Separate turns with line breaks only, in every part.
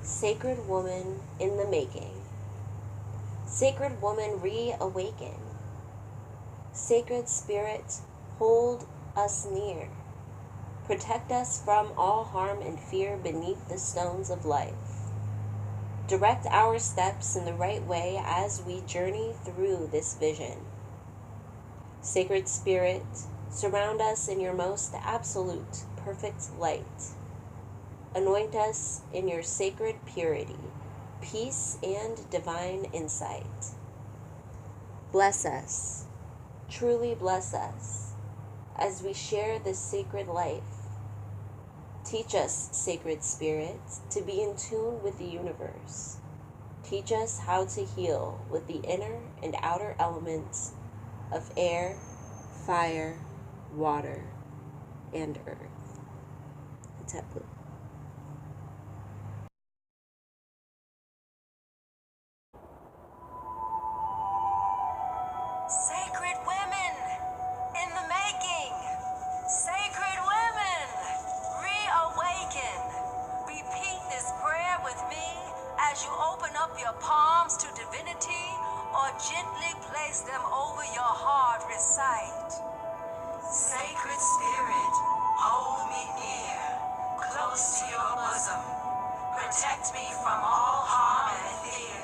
Sacred woman in the making. Sacred woman reawaken. Sacred spirit, hold us near. Protect us from all harm and fear beneath the stones of life. Direct our steps in the right way as we journey through this vision. Sacred spirit, surround us in your most absolute, perfect light. Anoint us in your sacred purity, peace, and divine insight. Bless us, truly bless us, as we share this sacred life. Teach us, sacred spirit, to be in tune with the universe. Teach us how to heal with the inner and outer elements of air, fire, water, and earth. Tapu.
Sacred women in the making. Sacred women, reawaken. Repeat this prayer with me as you open up your palms to divinity or gently place them over your heart. Recite. Sacred Spirit, hold me near, close to your bosom. Protect me from all harm and fear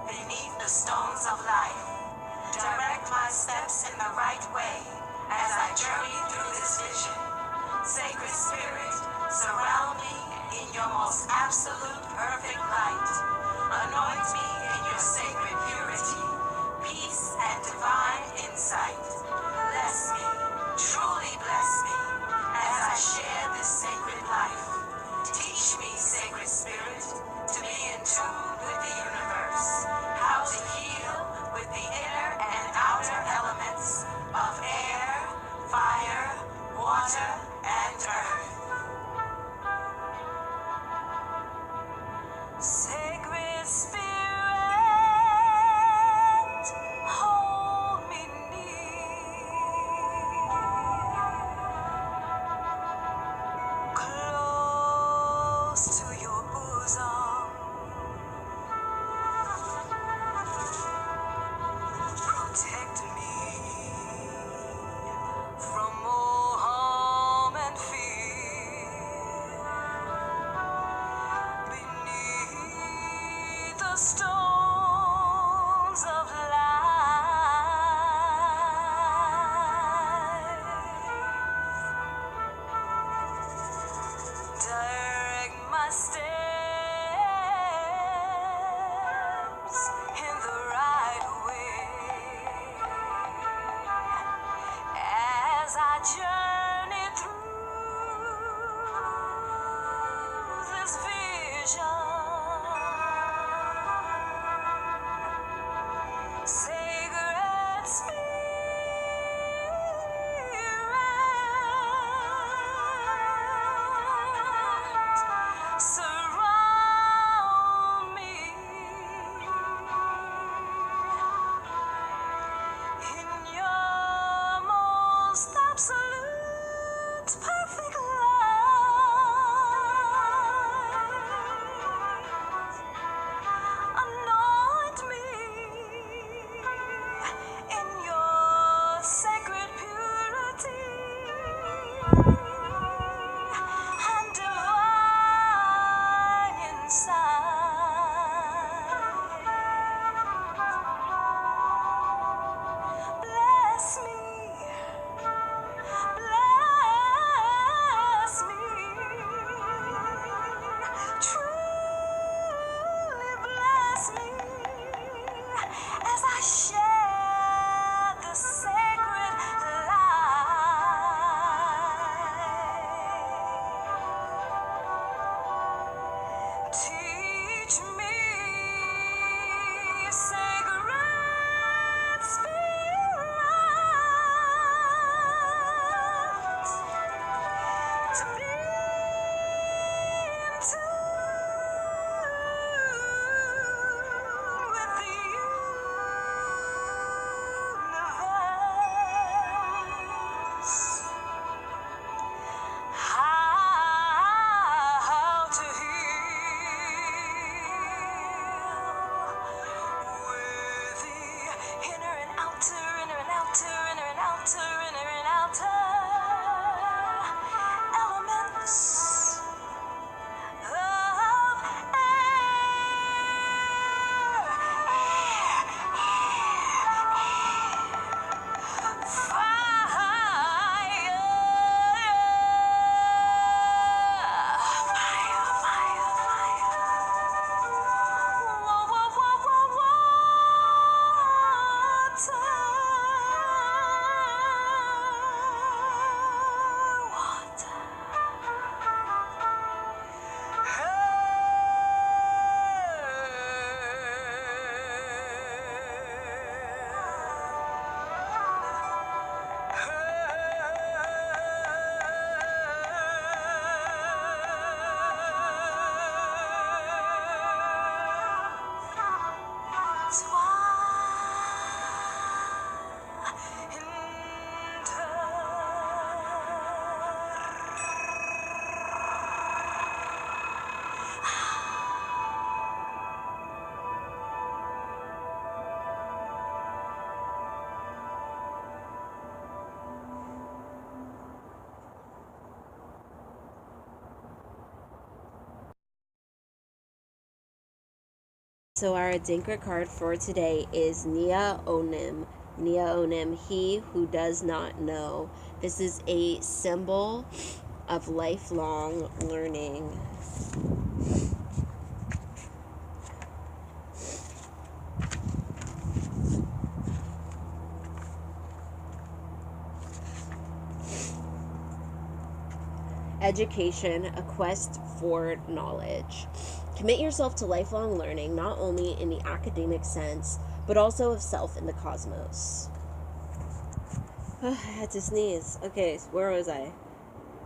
beneath the stones of life. Direct my steps in the right way as I journey through this vision. Sacred Spirit, surround me in your most absolute perfect light. Anoint me in your sacred purity, peace, and divine insight. Bless me, truly bless me, as I share this sacred life. Teach me, Sacred Spirit, to be in tune with the universe, how to heal with the inner and outer elements of air, fire, water, and earth. Sacred Spirit, hold me near.
So our Adinkra card for today is Nia Onim. Nia Onim, he who does not know. This is a symbol of lifelong learning. Education, a quest for knowledge. Commit yourself to lifelong learning, not only in the academic sense, but also of self in the cosmos. I had to sneeze. Okay, where was I?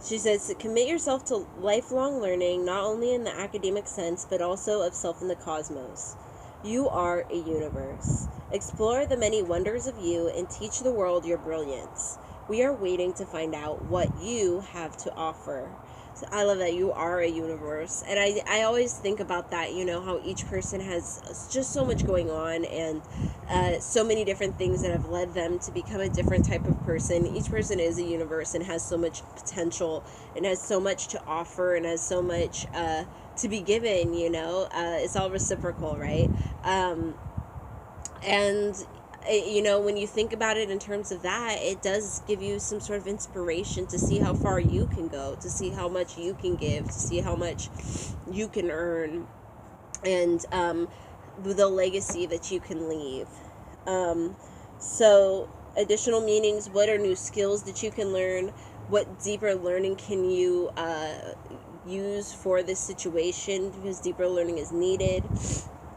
She says, commit yourself to lifelong learning, not only in the academic sense, but also of self in the cosmos. You are a universe. Explore the many wonders of you and teach the world your brilliance. We are waiting to find out what you have to offer. So I love that you are a universe. And I always think about that, how each person has just so much going on and so many different things that have led them to become a different type of person. Each person is a universe and has so much potential and has so much to offer and has so much to be given, it's all reciprocal, right? And when you think about it in terms of that, it does give you some sort of inspiration to see how far you can go, to see how much you can give, to see how much you can earn, and the legacy that you can leave. So additional meanings: what are new skills that you can learn? What deeper learning can you use for this situation, because deeper learning is needed?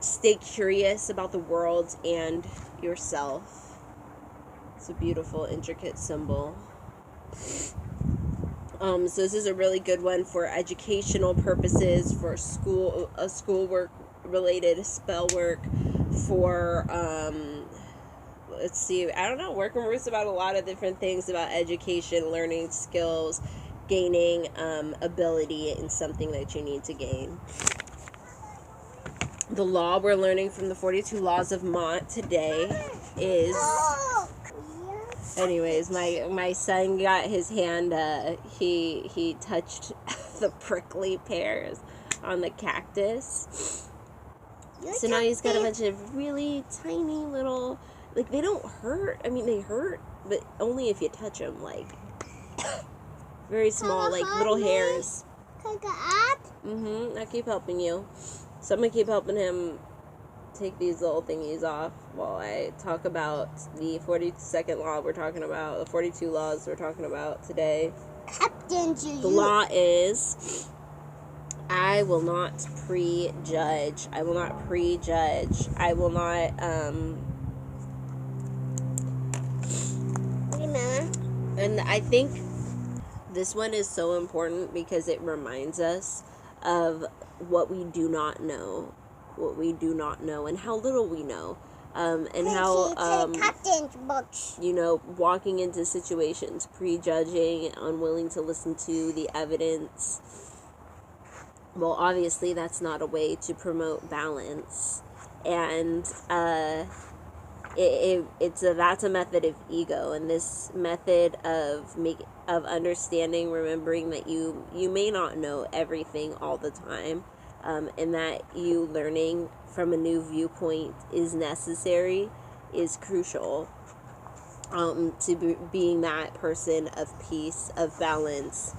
Stay curious about the world and yourself. It's a beautiful, intricate symbol. So this is a really good one for educational purposes, for schoolwork related spell work, for let's see, I don't know, working roots about a lot of different things about education, learning skills, gaining ability in something that you need to gain. The law we're learning from the 42 Laws of Mont today is... Anyways, my son got his hand, he touched the prickly pears on the cactus. So now he's got a bunch of really tiny little, like, they don't hurt. I mean, they hurt, but only if you touch them, like, very small, like, little hairs. I keep helping you. So I'm going to keep helping him take these little thingies off while I talk about the 42nd law we're talking about, the 42 laws we're talking about today. The law is, I will not prejudge. I will not prejudge. I will not, and I think this one is so important because it reminds us of what we do not know, and how little we know, and how, walking into situations, prejudging, unwilling to listen to the evidence. Well, obviously that's not a way to promote balance, and that's a method of ego, and this method of understanding, remembering that you may not know everything all the time, and that you learning from a new viewpoint is necessary, is crucial, to being that person of peace, of balance,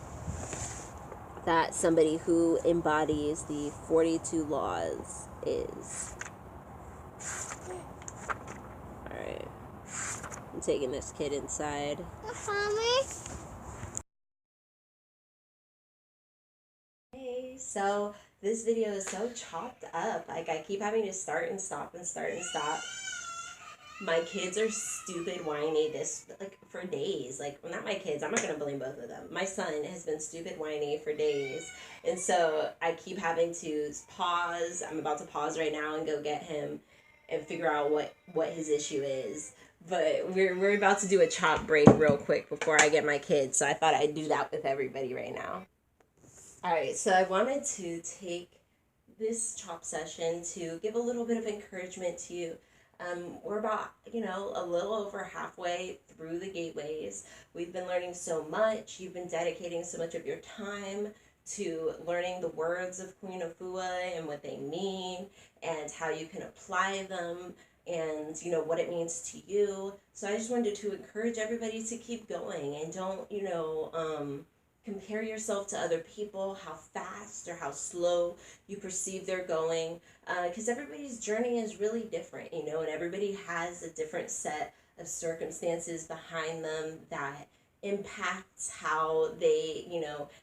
that somebody who embodies the 42 laws is. Alright. I'm taking this kid inside. Hey, so this video is so chopped up. Like, I keep having to start and stop and start and stop. My kids are stupid whiny for days. Like, well, not my kids. I'm not going to blame both of them. My son has been stupid whiny for days. And so I keep having to pause. I'm about to pause right now and go get him and figure out what his issue is. But we're about to do a chop break real quick before I get my kids. So I thought I'd do that with everybody right now. Alright, so I wanted to take this chop session to give a little bit of encouragement to you. We're about, a little over halfway through the gateways. We've been learning so much. You've been dedicating so much of your time to learning the words of Queen Afua and what they mean and how you can apply them and what it means to you. So I just wanted to encourage everybody to keep going and don't compare yourself to other people, how fast or how slow you perceive they're going, because everybody's journey is really different, and everybody has a different set of circumstances behind them that impacts how they,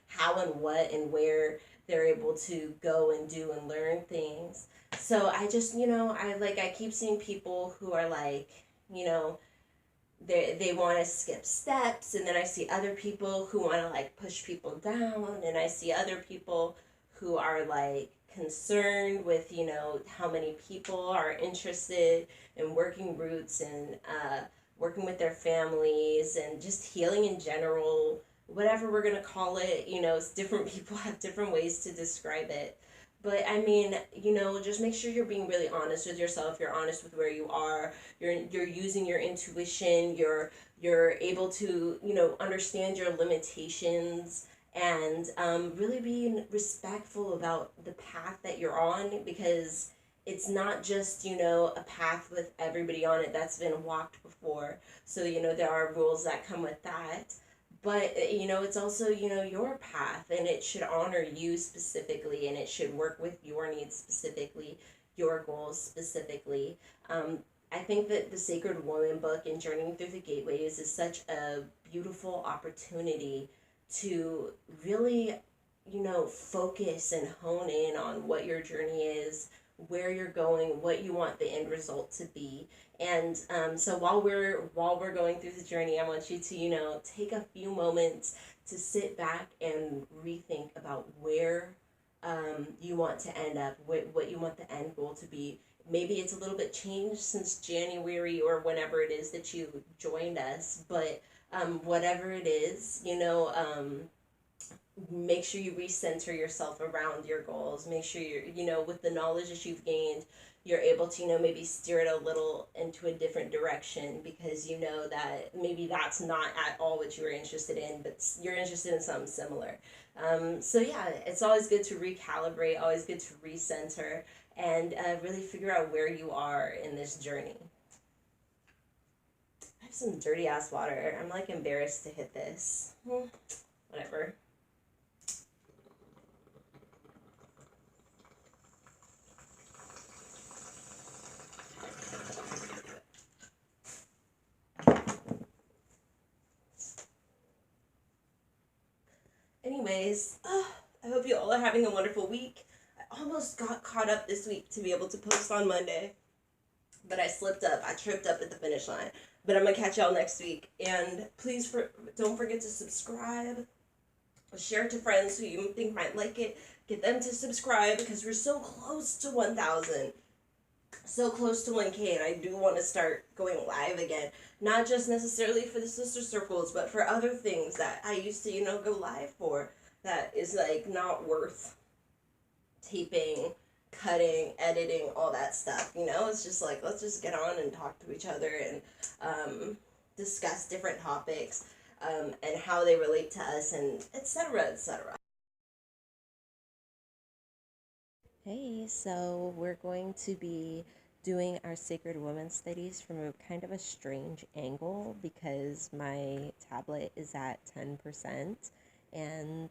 how and what and where they're able to go and do and learn things. So I just, I keep seeing people who are like, you know, they want to skip steps, and then I see other people who want to like push people down, and I see other people who are like concerned with how many people are interested in working roots and working with their families and just healing in general, whatever we're gonna call it. It's different. People have different ways to describe it. But I mean, just make sure you're being really honest with yourself. You're honest with where you are. You're using your intuition. You're able to understand your limitations and really being respectful about the path that you're on, because it's not just a path with everybody on it that's been walked before. So there are rules that come with that, but it's also your path, and it should honor you specifically, and it should work with your needs specifically, your goals specifically. I think that the Sacred Woman book and Journeying Through the Gateways is such a beautiful opportunity to really focus and hone in on what your journey is, where you're going, what you want the end result to be. And so while we're going through the journey, I want you to take a few moments to sit back and rethink about where you want to end up, what you want the end goal to be. Maybe it's a little bit changed since January or whenever it is that you joined us, but whatever it is, make sure you recenter yourself around your goals. Make sure you're, with the knowledge that you've gained, you're able to, maybe steer it a little into a different direction, because you know that maybe that's not at all what you were interested in, but you're interested in something similar. So yeah, it's always good to recalibrate, always good to recenter, and really figure out where you are in this journey. I have some dirty ass water. I'm like embarrassed to hit this. Whatever. Anyways, I hope you all are having a wonderful week. I almost got caught up this week to be able to post on Monday, but I slipped up. I tripped up at the finish line. But I'm going to catch y'all next week. And please don't forget to subscribe. Share it to friends who you think might like it. Get them to subscribe, because we're so close to 1,000. So close to 1K, and I do want to start going live again. Not just necessarily for the sister circles, but for other things that I used to, go live for, that is like not worth taping, cutting, editing, all that stuff. It's just like, let's just get on and talk to each other and discuss different topics and how they relate to us, and etc., etc. Hey, so we're going to be doing our Sacred Women studies from a kind of a strange angle, because my tablet is at 10%, and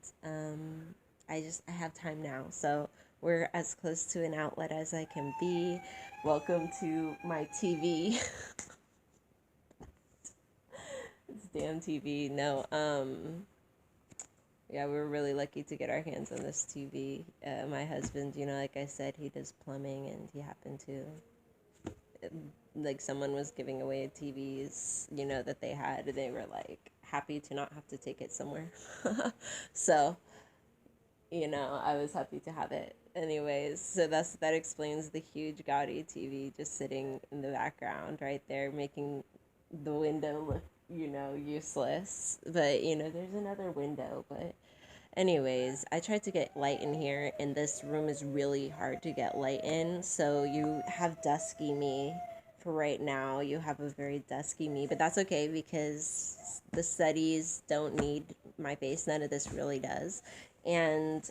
I have time now, so we're as close to an outlet as I can be. Welcome to my TV. It's damn TV. No, yeah, we were really lucky to get our hands on this TV. My husband, like I said, he does plumbing, and he happened to, like, someone was giving away TVs, that they had, and they were, like, happy to not have to take it somewhere. So, I was happy to have it. Anyways, so that explains the huge gaudy TV just sitting in the background right there, making the window look useless, but there's another window. But anyways, I tried to get light in here, and this room is really hard to get light in, so you have dusky me for right now. You have a very dusky me, but that's okay, because the studies don't need my face. None of this really does. And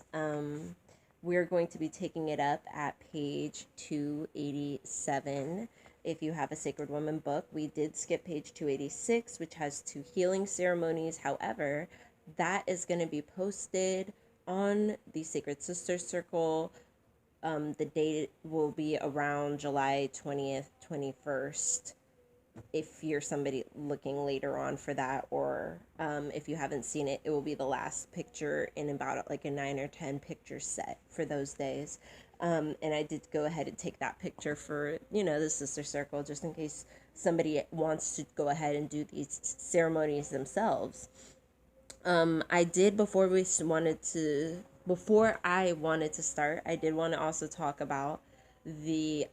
we're going to be taking it up at page 287. If you have a Sacred Woman book, we did skip page 286, which has 2 healing ceremonies. However, that is going to be posted on the Sacred Sister Circle. The date will be around July 20th, 21st. If you're somebody looking later on for that, or if you haven't seen it, it will be the last picture in about like a 9 or 10 picture set for those days. And I did go ahead and take that picture for, the Sister Circle, just in case somebody wants to go ahead and do these ceremonies themselves. I did before I wanted to start, I did want to also talk about the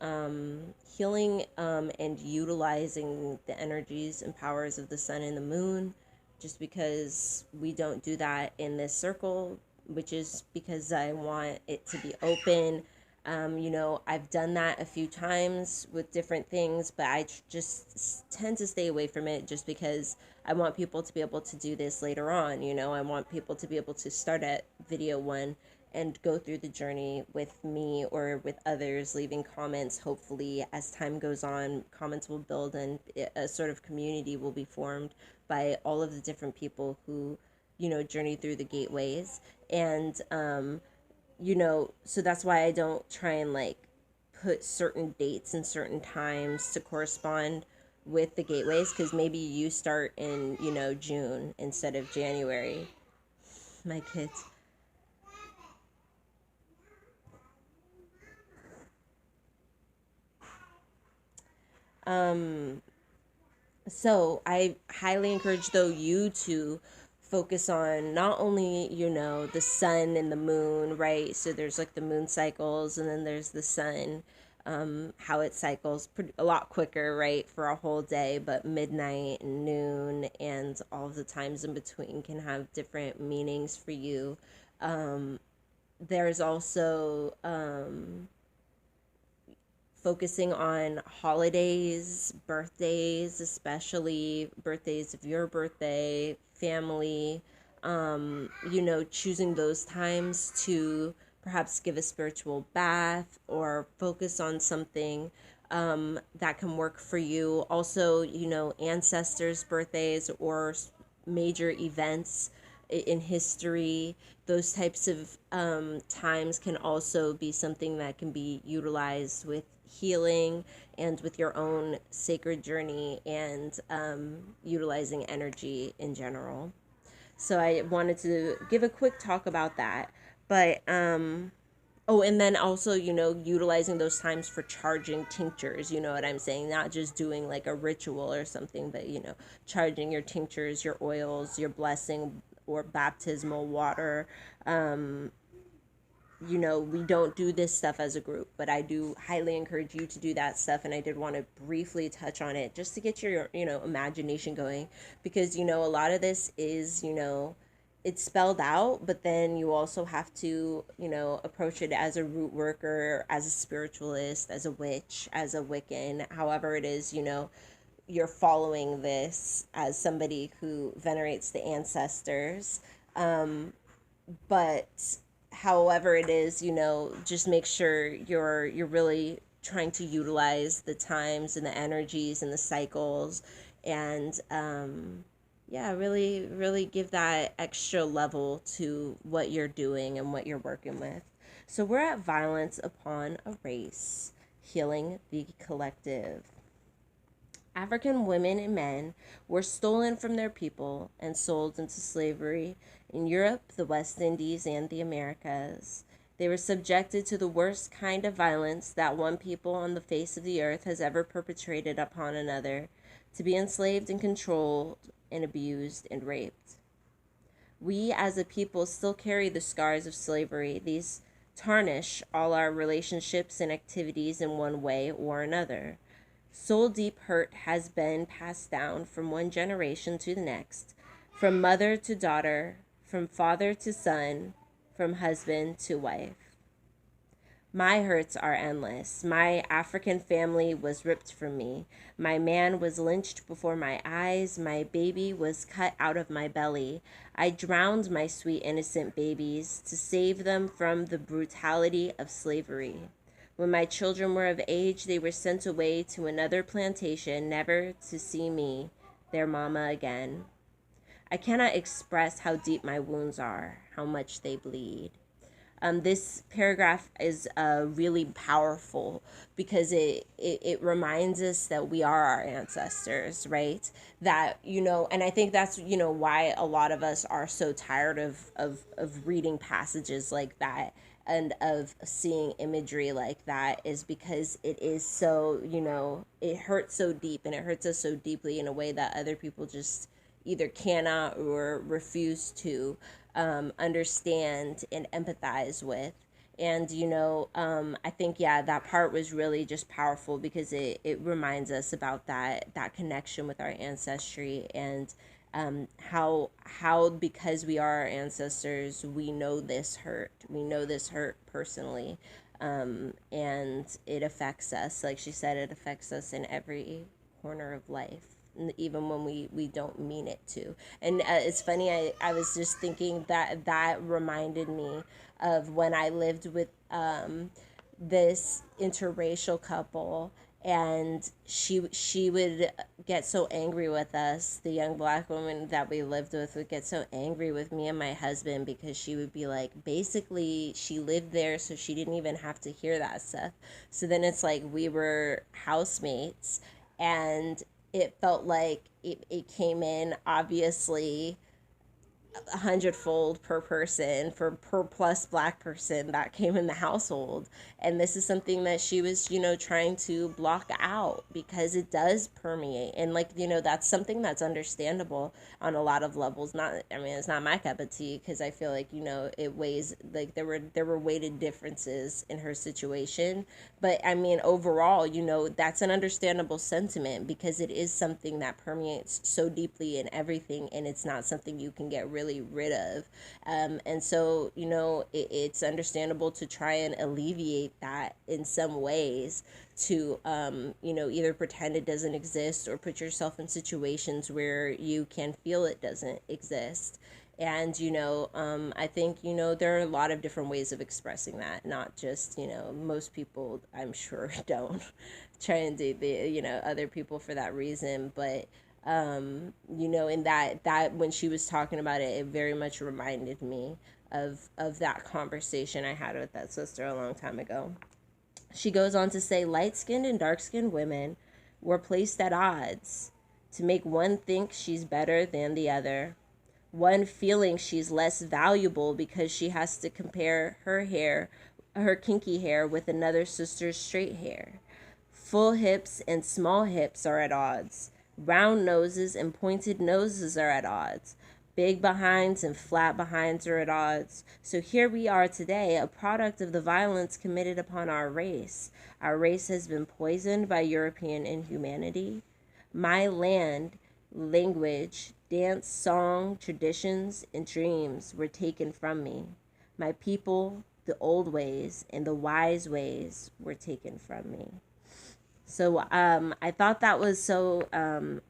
healing and utilizing the energies and powers of the sun and the moon, just because we don't do that in this circle, which is because I want it to be open. I've done that a few times with different things, but I just tend to stay away from it just because I want people to be able to do this later on. I want people to be able to start at video 1 and go through the journey with me or with others, leaving comments. Hopefully, as time goes on, comments will build and a sort of community will be formed by all of the different people who, journey through the gateways. And, so that's why I don't try and like put certain dates and certain times to correspond with the gateways, because maybe you start in, June instead of January. My kids. So I highly encourage, though, you to focus on not only, the sun and the moon, right? So there's like the moon cycles, and then there's the sun, how it cycles a lot quicker, right, for a whole day, but midnight and noon and all of the times in between can have different meanings for you. There's also focusing on holidays, birthdays, especially birthdays of your birthday, family, choosing those times to perhaps give a spiritual bath or focus on something that can work for you. Also, ancestors' birthdays or major events in history, those types of times can also be something that can be utilized with healing and with your own sacred journey and utilizing energy in general. So I wanted to give a quick talk about that. But oh, and then also, utilizing those times for charging tinctures, you know what I'm saying? Not just doing like a ritual or something, but, charging your tinctures, your oils, your blessing or baptismal water. We don't do this stuff as a group, but I do highly encourage you to do that stuff. And I did want to briefly touch on it just to get your, imagination going, because, a lot of this is, it's spelled out, but then you also have to, approach it as a root worker, as a spiritualist, as a witch, as a Wiccan, however it is, you're following this as somebody who venerates the ancestors. But however it is, just make sure you're really trying to utilize the times and the energies and the cycles, and yeah, really, really give that extra level to what you're doing and what you're working with. So we're at violence upon a race, healing the collective. African women and men were stolen from their people and sold into slavery in Europe, the West Indies, and the Americas. They were subjected to the worst kind of violence that one people on the face of the earth has ever perpetrated upon another, to be enslaved and controlled and abused and raped. We as a people still carry the scars of slavery. These tarnish all our relationships and activities in one way or another. Soul deep hurt has been passed down from one generation to the next, from mother to daughter, from father to son, from husband to wife. My hurts are endless. My African family was ripped from me. My man was lynched before my eyes. My baby was cut out of my belly. I drowned my sweet innocent babies to save them from the brutality of slavery. When my children were of age, they were sent away to another plantation, never to see me, their mama, again. I cannot express how deep my wounds are, how much they bleed. This paragraph is really powerful because it reminds us that we are our ancestors, right? That, and I think that's, why a lot of us are so tired of reading passages like that and of seeing imagery like that, is because it is so, it hurts so deep, and it hurts us so deeply in a way that other people just either cannot or refuse to understand and empathize with. And, I think, yeah, that part was really just powerful because it reminds us about that connection with our ancestry, and how because we are our ancestors, we know this hurt. We know this hurt personally. And it affects us. Like she said, it affects us in every corner of life, even when we don't mean it to. And it's funny, I was just thinking that reminded me of when I lived with this interracial couple, and she would get so angry with us. The young black woman that we lived with would get so angry with me and my husband because she would be like, basically she lived there so she didn't even have to hear that stuff. So then it's like we were housemates, and it felt like it came in obviously 100-fold per person, for per plus black person that came in the household. And this is something that she was, trying to block out because it does permeate. And like, that's something that's understandable on a lot of levels. Not, I mean, it's not my cup of tea, because I feel like, it weighs, like there were weighted differences in her situation. But I mean, overall, that's an understandable sentiment, because it is something that permeates so deeply in everything, and it's not something you can get really rid of. And so, it's understandable to try and alleviate that in some ways, to, either pretend it doesn't exist or put yourself in situations where you can feel it doesn't exist. And, I think, there are a lot of different ways of expressing that, not just, most people, I'm sure, don't try and do the, other people for that reason. But, in that when she was talking about it, it very much reminded me of that conversation I had with that sister a long time ago. She goes on to say, light-skinned and dark-skinned women were placed at odds to make one think she's better than the other, one feeling she's less valuable because she has to compare her kinky hair with another sister's straight hair. Full hips and small hips are at odds. Round noses and pointed noses are at odds. Big behinds and flat behinds are at odds. So here we are today, a product of the violence committed upon our race. Our race has been poisoned by European inhumanity. My land, language, dance, song, traditions, and dreams were taken from me. My people, the old ways, and the wise ways were taken from me. So I thought that was so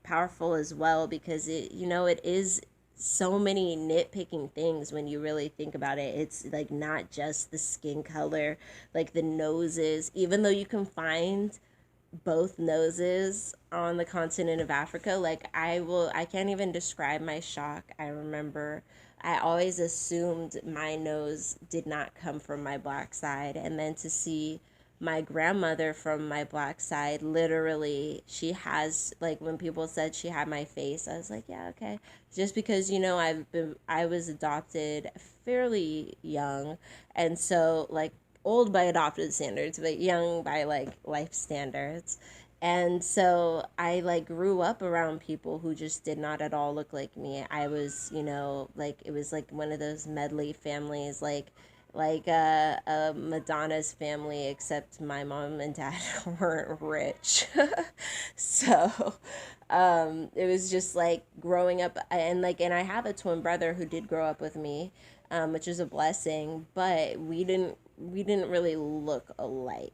powerful as well, because it is so many nitpicking things when you really think about it. It's like not just the skin color, like the noses, even though you can find both noses on the continent of Africa. Like I can't even describe my shock. I remember I always assumed my nose did not come from my black side, and then to see my grandmother from my black side, literally, she has, like, when people said she had my face, I was like, yeah, okay. Just because, I was adopted fairly young, and so, like, old by adopted standards, but young by, like, life standards. And so I, like, grew up around people who just did not at all look like me. I was, like, it was like one of those medley families, like Madonna's family, except my mom and dad weren't rich. So it was just like growing up, and I have a twin brother who did grow up with me, which is a blessing, but we didn't we didn't really look alike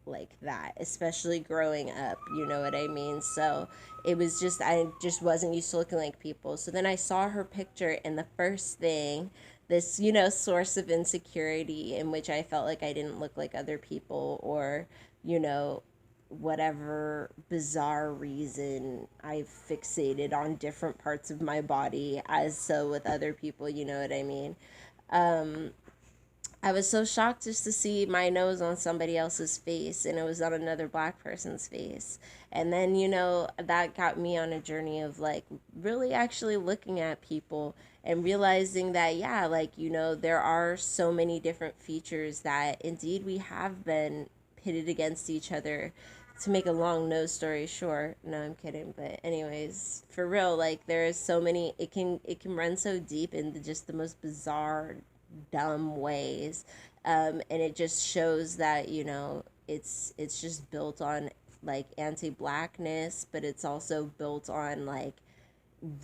like that, especially growing up, you know what I mean? So it was just, I just wasn't used to looking like people. So then I saw her picture, and the first thing, this, you know, source of insecurity in which I felt like I didn't look like other people, or, you know, whatever bizarre reason I fixated on different parts of my body as so with other people, you know what I mean? Um, I was so shocked just to see my nose on somebody else's face, and it was on another black person's face. And then, you know, that got me on a journey of like really actually looking at people and realizing that, yeah, like, you know, there are so many different features that indeed we have been pitted against each other. To make a long nose story short, no, I'm kidding, but anyways, for real, like there is so many, it can run so deep into just the most bizarre, dumb ways, and it just shows that, you know, it's just built on like anti-blackness, but it's also built on like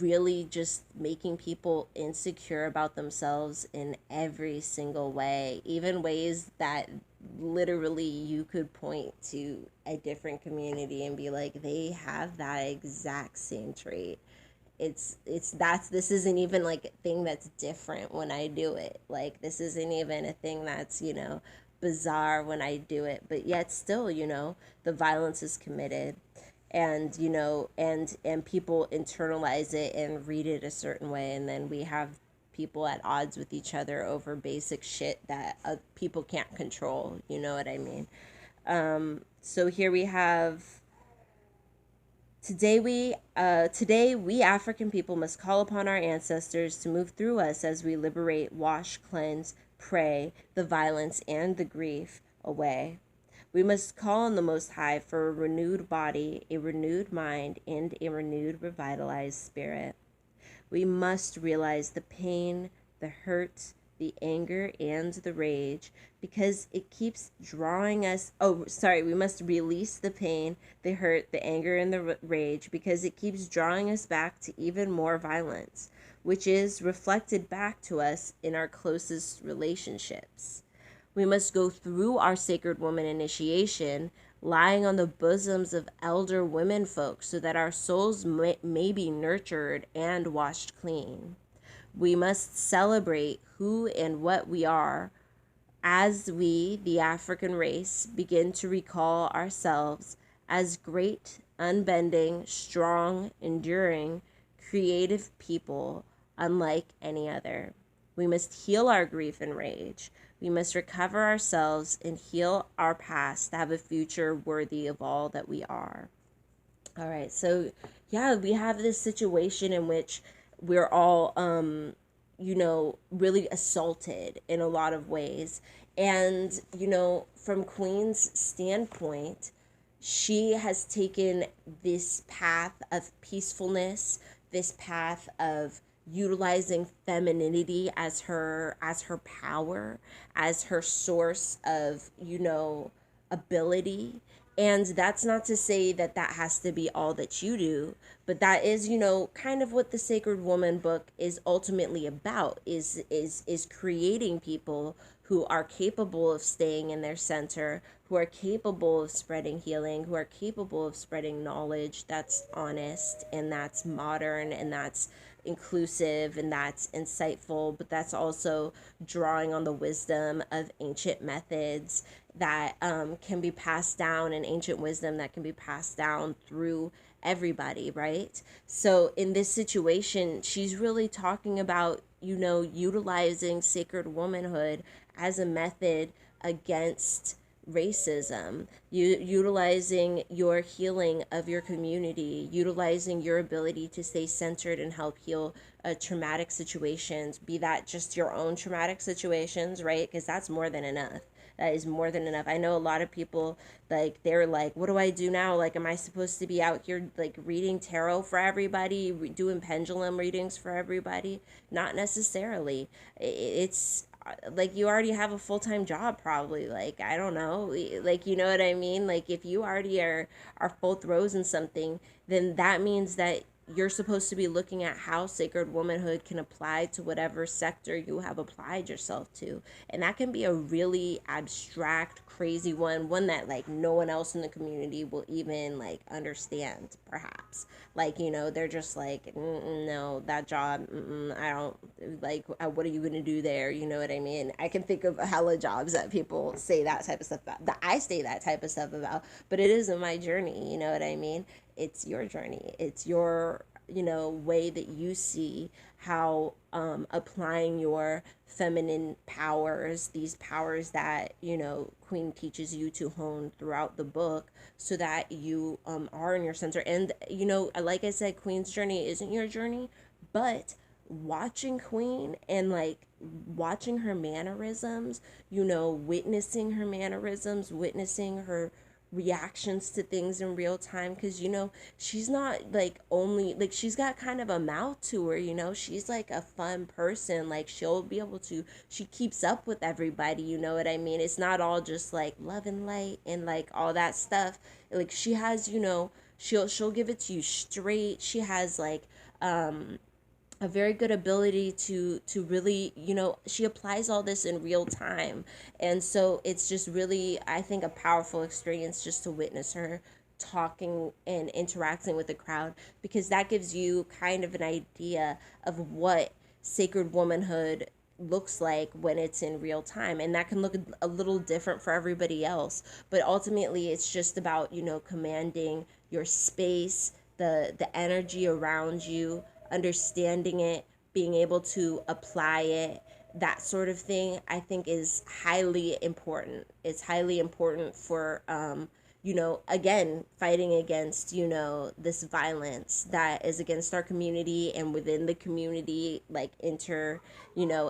really just making people insecure about themselves in every single way, even ways that literally you could point to a different community and be like, they have that exact same trait. It's that's this isn't even like a thing that's different when I do it. Like this isn't even a thing that's, you know, bizarre when I do it, but yet still, you know, the violence is committed, and you know, and people internalize it and read it a certain way, and then we have people at odds with each other over basic shit that people can't control, you know what I mean? So here we have, today we African people must call upon our ancestors to move through us as we liberate, wash, cleanse, pray the violence and the grief away. We must call on the Most High for a renewed body, a renewed mind, and a renewed, revitalized spirit. We must realize the pain, the hurt, the anger, and the rage, because it keeps drawing us. Oh, sorry, we must release the pain, the hurt, the anger, and the rage, because it keeps drawing us back to even more violence, which is reflected back to us in our closest relationships. We must go through our sacred woman initiation, lying on the bosoms of elder women folk, so that our souls may be nurtured and washed clean. We must celebrate who and what we are as we, the African race, begin to recall ourselves as great, unbending, strong, enduring, creative people unlike any other. We must heal our grief and rage. We must recover ourselves and heal our past to have a future worthy of all that we are. All right, so yeah, we have this situation in which we're all, you know, really assaulted in a lot of ways. And, you know, from Queen's standpoint, she has taken this path of peacefulness, this path of utilizing femininity as her power, as her source of, you know, ability. And that's not to say that that has to be all that you do, but that is, you know, kind of what the Sacred Woman book is ultimately about, is creating people who are capable of staying in their center, who are capable of spreading healing, who are capable of spreading knowledge that's honest and that's modern and that's inclusive and that's insightful, but that's also drawing on the wisdom of ancient methods that can be passed down, and ancient wisdom that can be passed down through everybody, right? So in this situation, she's really talking about, you know, utilizing sacred womanhood as a method against racism, utilizing your healing of your community, utilizing your ability to stay centered and help heal traumatic situations, be that just your own traumatic situations, right? Because that's more than enough. That is more than enough. I know a lot of people, like, they're like, what do I do now? Like, am I supposed to be out here like reading tarot for everybody, doing pendulum readings for everybody? Not necessarily. It's like you already have a full-time job, probably. Like, I don't know, like, you know what I mean? Like, if you already are full throws in something, then that means that you're supposed to be looking at how sacred womanhood can apply to whatever sector you have applied yourself to. And that can be a really abstract, crazy one that like no one else in the community will even like understand, perhaps. Like, they're just like, no, that job, I don't like, what are you going to do there? You know what I mean? I can think of hella jobs that people say that type of stuff about, that I say that type of stuff about, but it isn't my journey. You know what I mean? It's your journey. It's your, way that you see how applying your feminine powers, these powers that, Queen teaches you to hone throughout the book, so that you are in your center. And, like I said, Queen's journey isn't your journey, but watching Queen and like watching her mannerisms, witnessing her mannerisms, witnessing her reactions to things in real time, because she's not like only like, she's got kind of a mouth to her, she's like a fun person, like she'll be able to, she keeps up with everybody, you know what I mean? It's not all just like love and light and like all that stuff. Like she has, she'll give it to you straight. She has like a very good ability to really, she applies all this in real time. And so it's just really, I think, a powerful experience just to witness her talking and interacting with the crowd, because that gives you kind of an idea of what sacred womanhood looks like when it's in real time. And that can look a little different for everybody else, but ultimately it's just about, commanding your space, the energy around you, understanding it, being able to apply it, that sort of thing, I think is highly important. It's highly important for, again, fighting against, this violence that is against our community, and within the community, like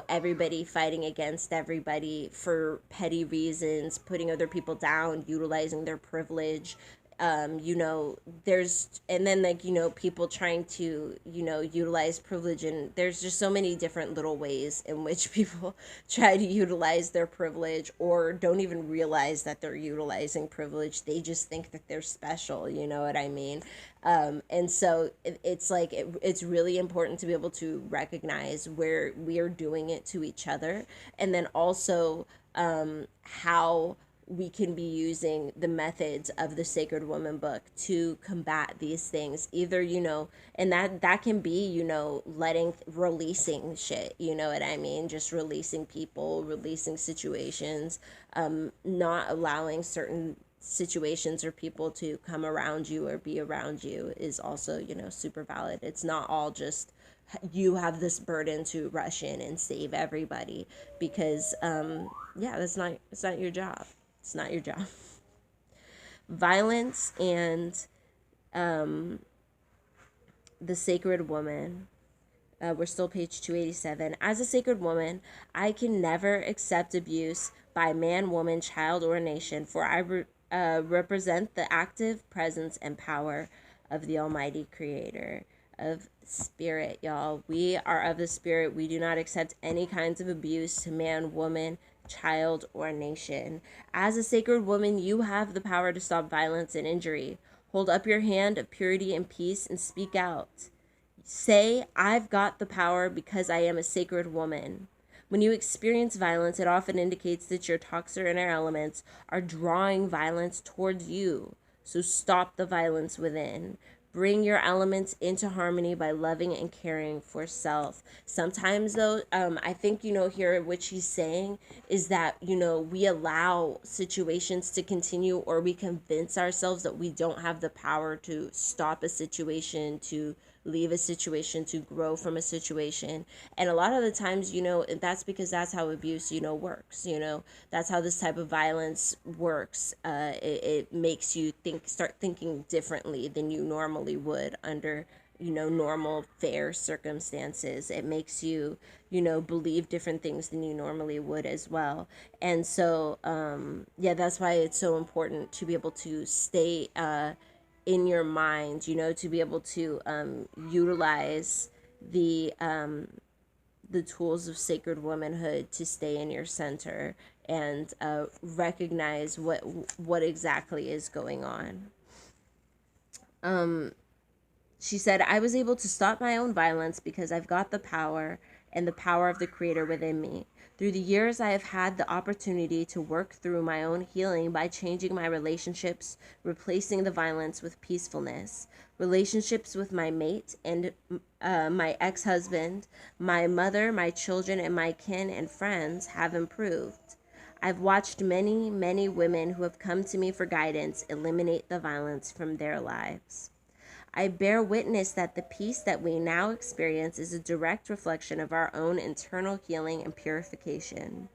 everybody fighting against everybody for petty reasons, putting other people down, utilizing their privilege. There's, and then like, people trying to, utilize privilege, and there's just so many different little ways in which people try to utilize their privilege, or don't even realize that they're utilizing privilege. They just think that they're special, you know what I mean? And so it's like, it's really important to be able to recognize where we are doing it to each other, and then also how we can be using the methods of the Sacred Woman book to combat these things. Either, and that can be, releasing shit, you know what I mean? Just releasing people, releasing situations, not allowing certain situations or people to come around you or be around you is also, super valid. It's not all just you have this burden to rush in and save everybody, because yeah, it's not your job. It's not your job. Violence and the sacred woman. We're still page 287. As a sacred woman, I can never accept abuse by man, woman, child, or nation, for I represent the active presence and power of the Almighty Creator, of Spirit, y'all. We are of the Spirit. We do not accept any kinds of abuse to man, woman, child, or nation. As a sacred woman, you have the power to stop violence and injury. Hold up your hand of purity and peace and speak out. Say, I've got the power because I am a sacred woman. When you experience violence, it often indicates that your toxic inner elements are drawing violence towards you. So stop the violence within. Bring your elements into harmony by loving and caring for self. Sometimes, though, I think, here what she's saying is that, we allow situations to continue, or we convince ourselves that we don't have the power to stop a situation, to leave a situation, to grow from a situation. And a lot of the times, that's because that's how abuse, works. That's how this type of violence works. It makes you start thinking differently than you normally would under, normal fair circumstances. It makes you, believe different things than you normally would as well. And so, yeah, that's why it's so important to be able to stay in your mind, to be able to utilize the tools of sacred womanhood to stay in your center and recognize what exactly is going on. She said, I was able to stop my own violence because I've got the power and the power of the Creator within me. Through the years, I have had the opportunity to work through my own healing by changing my relationships, replacing the violence with peacefulness. Relationships with my mate and my ex husband, my mother, my children, and my kin and friends have improved. I've watched many, many women who have come to me for guidance eliminate the violence from their lives. I bear witness that the peace that we now experience is a direct reflection of our own internal healing and purification.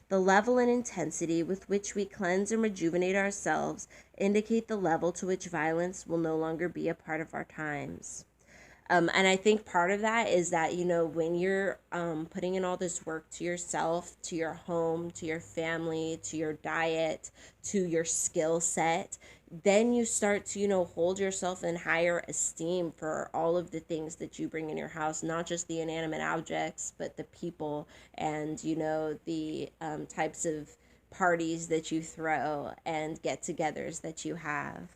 The level and intensity with which we cleanse and rejuvenate ourselves indicate the level to which violence will no longer be a part of our times. And I think part of that is that, when you're putting in all this work to yourself, to your home, to your family, to your diet, to your skill set, then you start to, hold yourself in higher esteem for all of the things that you bring in your house, not just the inanimate objects, but the people and, the types of parties that you throw and get togethers that you have.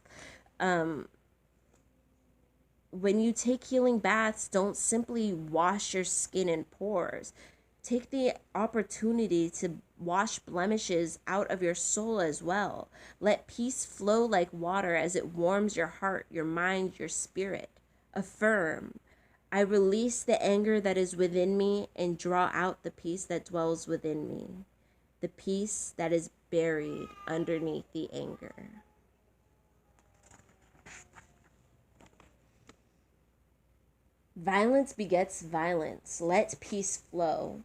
When you take healing baths, don't simply wash your skin and pores. Take the opportunity to wash blemishes out of your soul as well. Let peace flow like water as it warms your heart, your mind, your spirit. Affirm, I release the anger that is within me and draw out the peace that dwells within me, the peace that is buried underneath the anger. Violence begets violence. Let peace flow.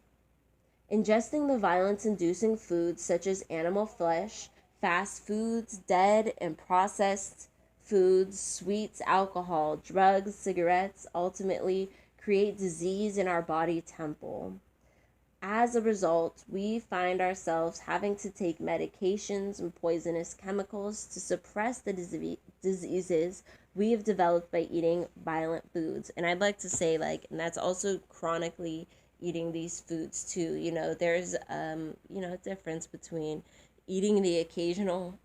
Ingesting the violence-inducing foods such as animal flesh, fast foods, dead and processed foods, sweets, alcohol, drugs, cigarettes ultimately create disease in our body temple. As a result, we find ourselves having to take medications and poisonous chemicals to suppress the diseases we have developed by eating violent foods. And I'd like to say, and that's also chronically eating these foods too. There's, a difference between eating the occasional,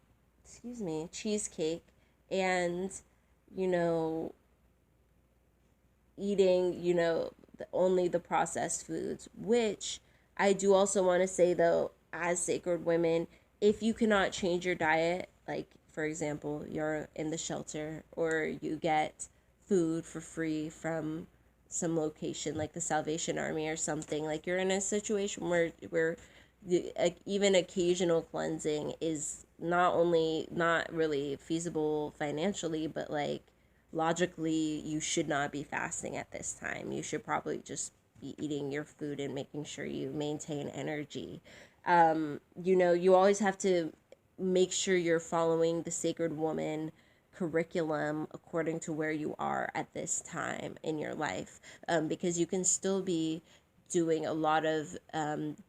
cheesecake and, eating, only the processed foods, which I do also want to say, though, as sacred women, if you cannot change your diet, like, for example, you're in the shelter or you get food for free from some location like the Salvation Army or something, like you're in a situation where even occasional cleansing is not only not really feasible financially, but logically you should not be fasting at this time. You should probably just be eating your food and making sure you maintain energy. You always have to make sure you're following the sacred woman curriculum according to where you are at this time in your life, because you can still be doing a lot of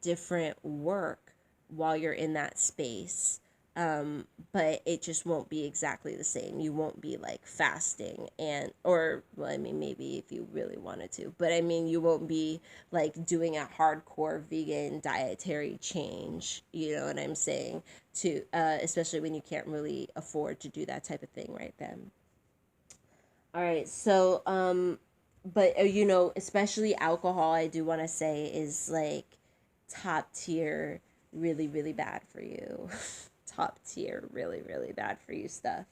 different work while you're in that space. But it just won't be exactly the same. You won't be fasting maybe if you really wanted to, but you won't be doing a hardcore vegan dietary change, you know what I'm saying, to especially when you can't really afford to do that type of thing right then. All right, so but especially alcohol, I do want to say is top tier, really, really bad for you. Top tier, really, really bad for you stuff.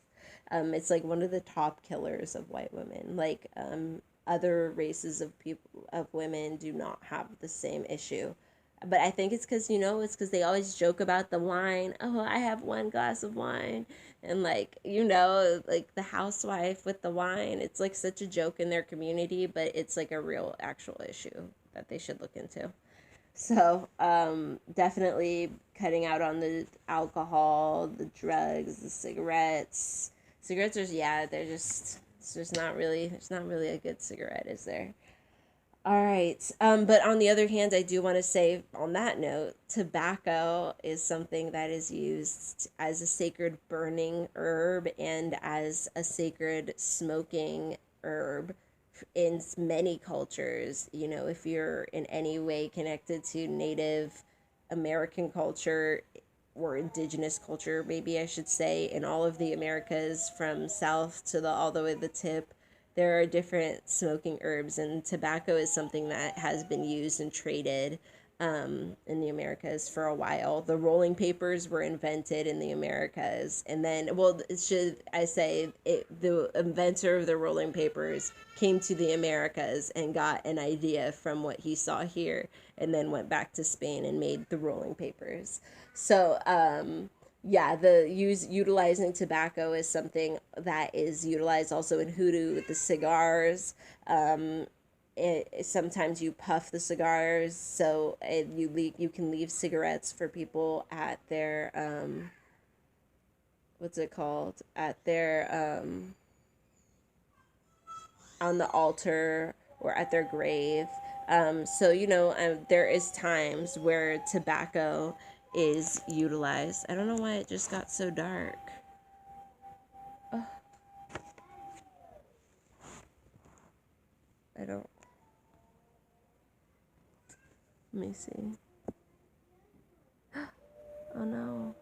It's one of the top killers of white women. Other races of people, of women, do not have the same issue. But I think it's because, it's because they always joke about the wine. Oh, I have one glass of wine. And the housewife with the wine, it's such a joke in their community, but it's a real actual issue that they should look into. So, definitely cutting out on the alcohol, the drugs, the cigarettes. Cigarettes are, it's not really a good cigarette, is there? All right. But on the other hand, I do want to say on that note, tobacco is something that is used as a sacred burning herb and as a sacred smoking herb in many cultures. If you're in any way connected to Native American culture or indigenous culture, maybe I should say, in all of the Americas from south to all the way to the tip, there are different smoking herbs, and tobacco is something that has been used and traded in the Americas for a while. The rolling papers were invented in the Americas, and then, well, should I say, the inventor of the rolling papers came to the Americas and got an idea from what he saw here, and then went back to Spain and made the rolling papers. So, yeah, the utilizing tobacco is something that is utilized also in hoodoo with the cigars. Sometimes you puff the cigars, so you can leave cigarettes for people at their what's it called, at their on the altar or at their grave. So there is times where tobacco is utilized. I don't know why it just got so dark. Oh, I don't. Let me see. Oh no.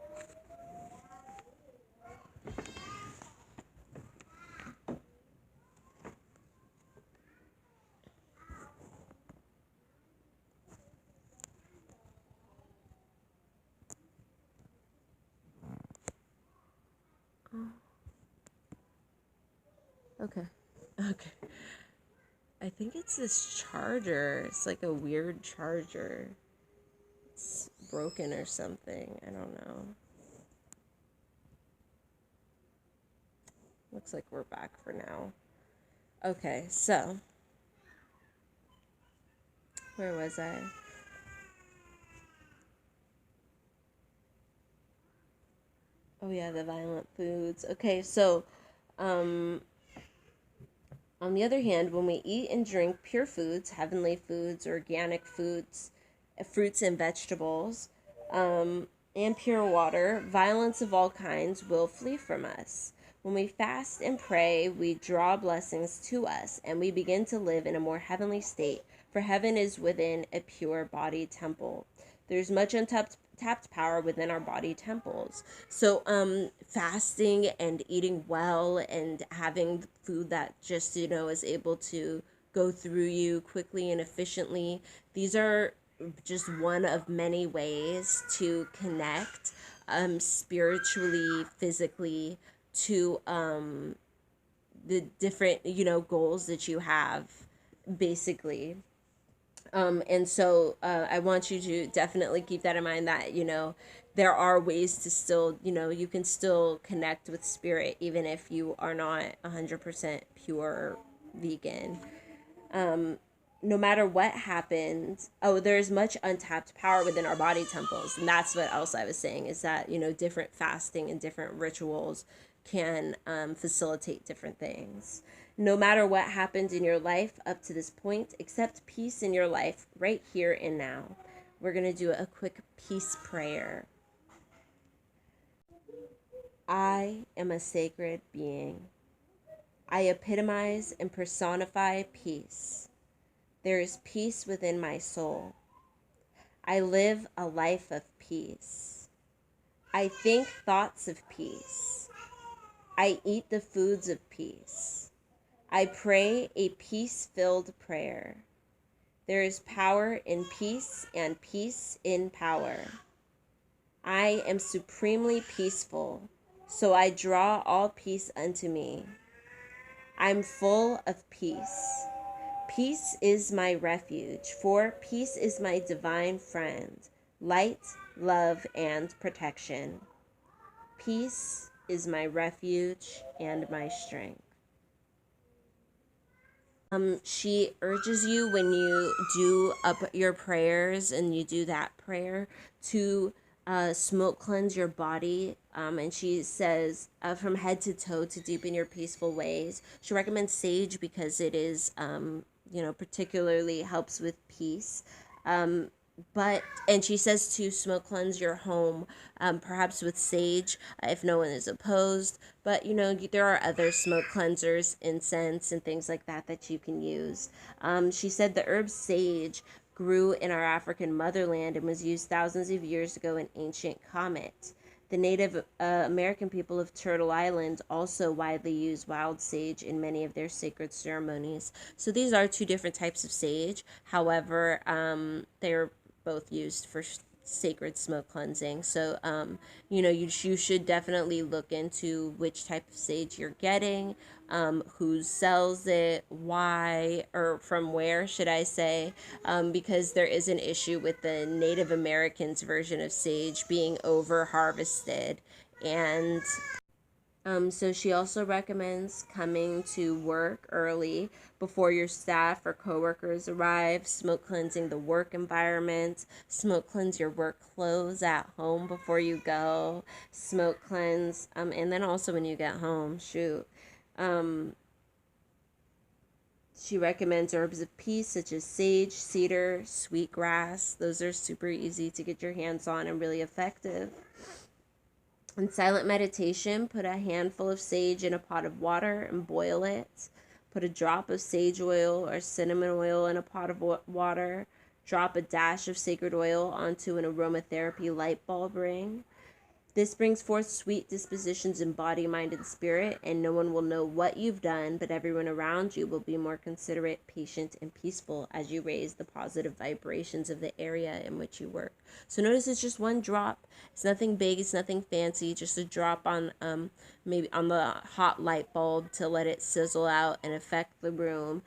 Okay. Okay. I think it's this charger. It's like a weird charger. It's broken or something. I don't know. Looks like we're back for now. Okay, so where was I? Oh yeah, the violent foods. Okay, so on the other hand, when we eat and drink pure foods, heavenly foods, organic foods, fruits and vegetables, and pure water, violence of all kinds will flee from us. When we fast and pray, we draw blessings to us, and we begin to live in a more heavenly state, for heaven is within a pure body temple. There's much untapped power within our body temples. So fasting and eating well and having food that just is able to go through you quickly and efficiently, these are just one of many ways to connect spiritually, physically, to the different goals that you have, basically. And so I want you to definitely keep that in mind, that there are ways to still, you can still connect with spirit even if you are not 100% pure vegan. No matter what happens, there's much untapped power within our body temples. And that's what else I was saying, is that different fasting and different rituals can facilitate different things. No matter what happened in your life up to this point, accept peace in your life right here and now. We're going to do a quick peace prayer. I am a sacred being. I epitomize and personify peace. There is peace within my soul. I live a life of peace. I think thoughts of peace. I eat the foods of peace. I pray a peace-filled prayer. There is power in peace and peace in power. I am supremely peaceful, so I draw all peace unto me. I'm full of peace. Peace is my refuge, for peace is my divine friend, light, love, and protection. Peace is my refuge and my strength. She urges you, when you do up your prayers and you do that prayer, to smoke cleanse your body. And she says from head to toe to deepen your peaceful ways. She recommends sage because it is, particularly helps with peace. And she says to smoke cleanse your home, perhaps with sage, if no one is opposed. But there are other smoke cleansers, incense, and things like that that you can use. She said the herb sage grew in our African motherland and was used thousands of years ago in ancient Kemet. The Native American people of Turtle Island also widely use wild sage in many of their sacred ceremonies. So these are two different types of sage. However, they're both used for sacred smoke cleansing. So, you should definitely look into which type of sage you're getting, who sells it, why, or from where, should I say, because there is an issue with the Native Americans version of sage being over harvested. And so she also recommends coming to work early before your staff or coworkers arrive, smoke cleansing the work environment, smoke cleanse your work clothes at home before you go, smoke cleanse, and then also when you get home, shoot. She recommends herbs of peace such as sage, cedar, sweetgrass. Those are super easy to get your hands on and really effective. In silent meditation, put a handful of sage in a pot of water and boil it. Put a drop of sage oil or cinnamon oil in a pot of water. Drop a dash of sacred oil onto an aromatherapy light bulb ring. This brings forth sweet dispositions in body, mind, and spirit, and no one will know what you've done, but everyone around you will be more considerate, patient, and peaceful as you raise the positive vibrations of the area in which you work. So notice it's just one drop. It's nothing big, it's nothing fancy, just a drop on maybe on the hot light bulb to let it sizzle out and affect the room.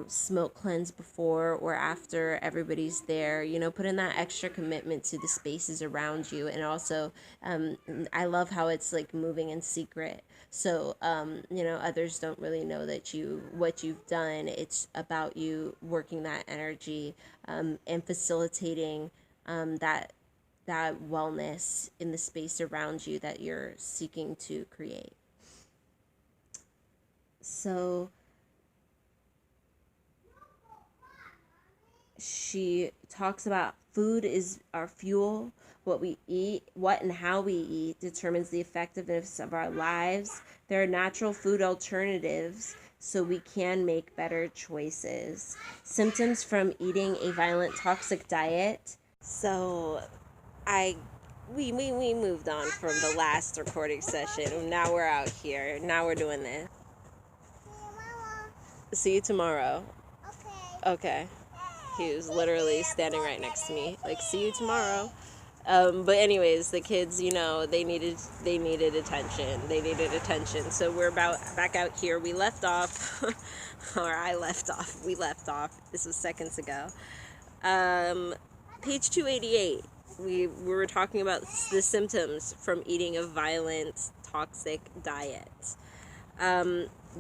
Smoke cleanse before or after everybody's there. Put in that extra commitment to the spaces around you. And also, I love how it's like moving in secret. So, others don't really know what you've done. It's about you working that energy, and facilitating that wellness in the space around you that you're seeking to create. So she talks about food is our fuel. What we eat, what and how we eat determines the effectiveness of our lives. There are natural food alternatives, so we can make better choices. Symptoms from eating a violent, toxic diet. So we moved on from the last recording session. Now we're out here. Now we're doing this. See you tomorrow. Okay. He was literally standing right next to me, like, see you tomorrow. But anyways, the kids, they needed attention. They needed attention. So we're back out here. We left off, or I left off. We left off. This was seconds ago. Page 288. We were talking about the symptoms from eating a violent, toxic diet.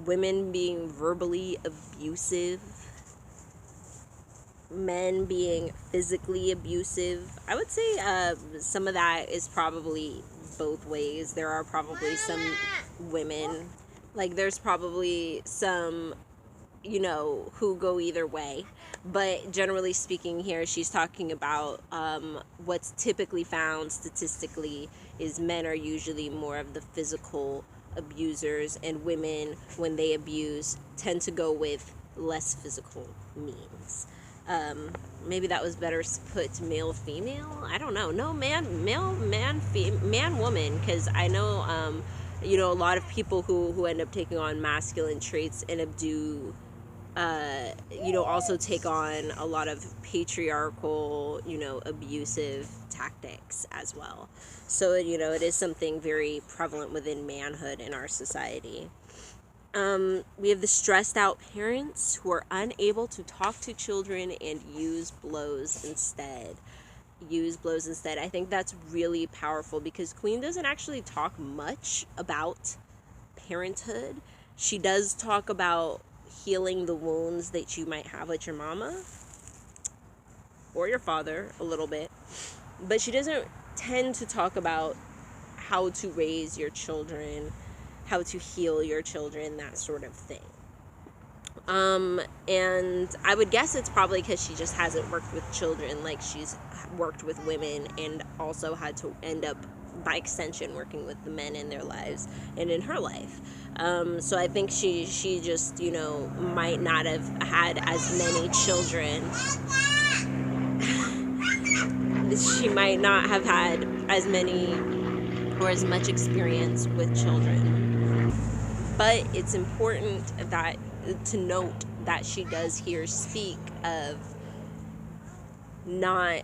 Women being verbally abusive. Men being physically abusive. I would say some of that is probably both ways. There are probably some women, like there's probably some, who go either way. But generally speaking here, she's talking about what's typically found statistically is men are usually more of the physical abusers, and women, when they abuse, tend to go with less physical means. Maybe that was better put male female. I don't know. No, man woman, because I know a lot of people who end up taking on masculine traits end up also take on a lot of patriarchal, abusive tactics as well. So it is something very prevalent within manhood in our society. We have the stressed out parents who are unable to talk to children and use blows instead. I think that's really powerful because Queen doesn't actually talk much about parenthood. She does talk about healing the wounds that you might have with your mama or your father a little bit, but she doesn't tend to talk about how to raise your children, how to heal your children, that sort of thing. And I would guess it's probably because she just hasn't worked with children like she's worked with women, and also had to end up, by extension, working with the men in their lives and in her life. So I think she just, might not have had as many children. She might not have had as many or as much experience with children. But it's important that to note that she does here speak of not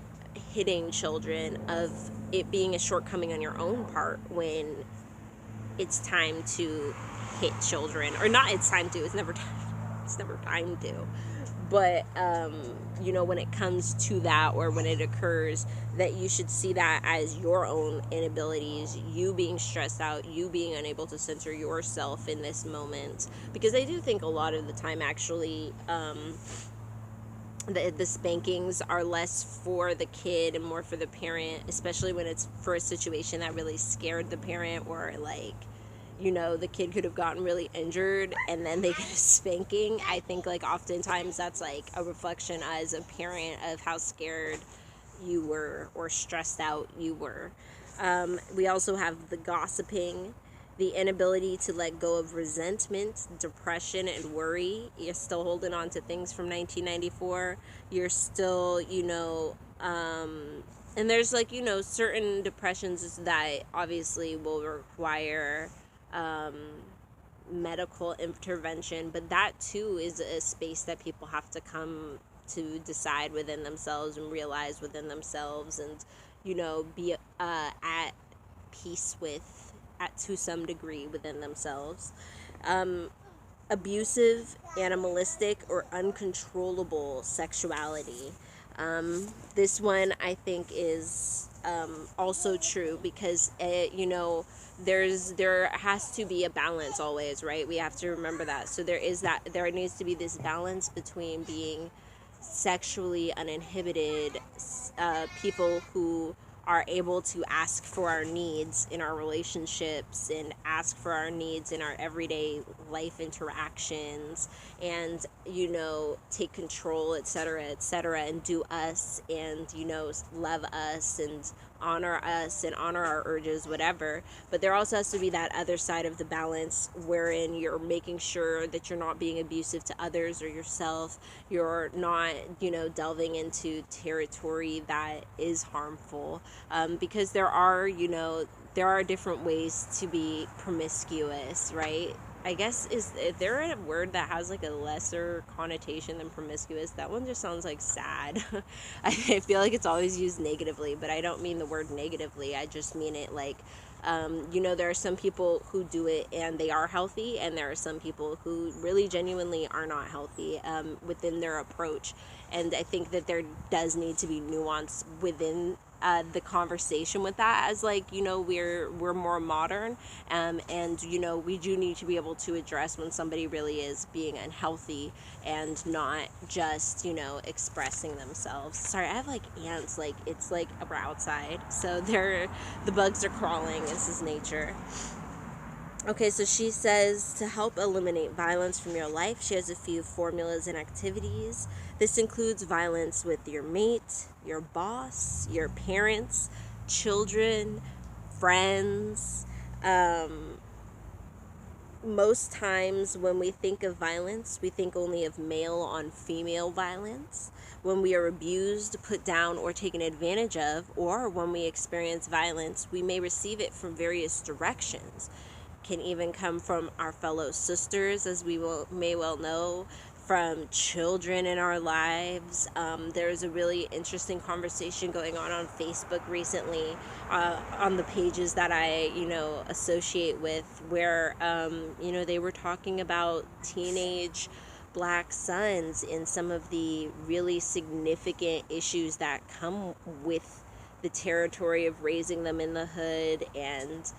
hitting children, of it being a shortcoming on your own part when it's time to hit children, or not it's time to, it's never time to, but when it comes to that, or when it occurs, that you should see that as your own inabilities, you being stressed out, you being unable to center yourself in this moment. Because I do think a lot of the time, actually, the spankings are less for the kid and more for the parent, especially when it's for a situation that really scared the parent, or like, the kid could have gotten really injured and then they get a spanking. I think like oftentimes that's like a reflection as a parent of how scared you were or stressed out you were. We also have the gossiping, the inability to let go of resentment, depression, and worry. You're still holding on to things from 1994. You're still, and there's like, certain depressions that obviously will require medical intervention, but that too is a space that people have to come to decide within themselves and realize within themselves, and be at peace with, at to some degree, within themselves. Abusive, animalistic, or uncontrollable sexuality. This one I think is also true, because there has to be a balance always, right? We have to remember that. So there needs to be this balance between being sexually uninhibited, people who are able to ask for our needs in our relationships and ask for our needs in our everyday life interactions, and take control, etc., and do us, and love us and honor us and honor our urges, whatever. But there also has to be that other side of the balance, wherein you're making sure that you're not being abusive to others or yourself. You're not delving into territory that is harmful, because there are different ways to be promiscuous, right? I guess, is there a word that has like a lesser connotation than promiscuous? That one just sounds like sad. I feel like it's always used negatively, but I don't mean the word negatively. I just mean it like, there are some people who do it and they are healthy, and there are some people who really genuinely are not healthy within their approach. And I think that there does need to be nuance within the conversation with that, as like we're more modern, and we do need to be able to address when somebody really is being unhealthy and not just expressing themselves. Sorry, I have like ants, like it's like we're outside, so the bugs are crawling. This is nature. Okay, so she says to help eliminate violence from your life, she has a few formulas and activities. This includes violence with your mate, your boss, your parents, children, friends. Most times when we think of violence, we think only of male on female violence. When we are abused, put down, or taken advantage of, or when we experience violence, we may receive it from various directions. Can even come from our fellow sisters, as we may well know, from children in our lives. There's a really interesting conversation going on Facebook recently, on the pages that I associate with, where they were talking about teenage Black sons and some of the really significant issues that come with the territory of raising them in the hood, and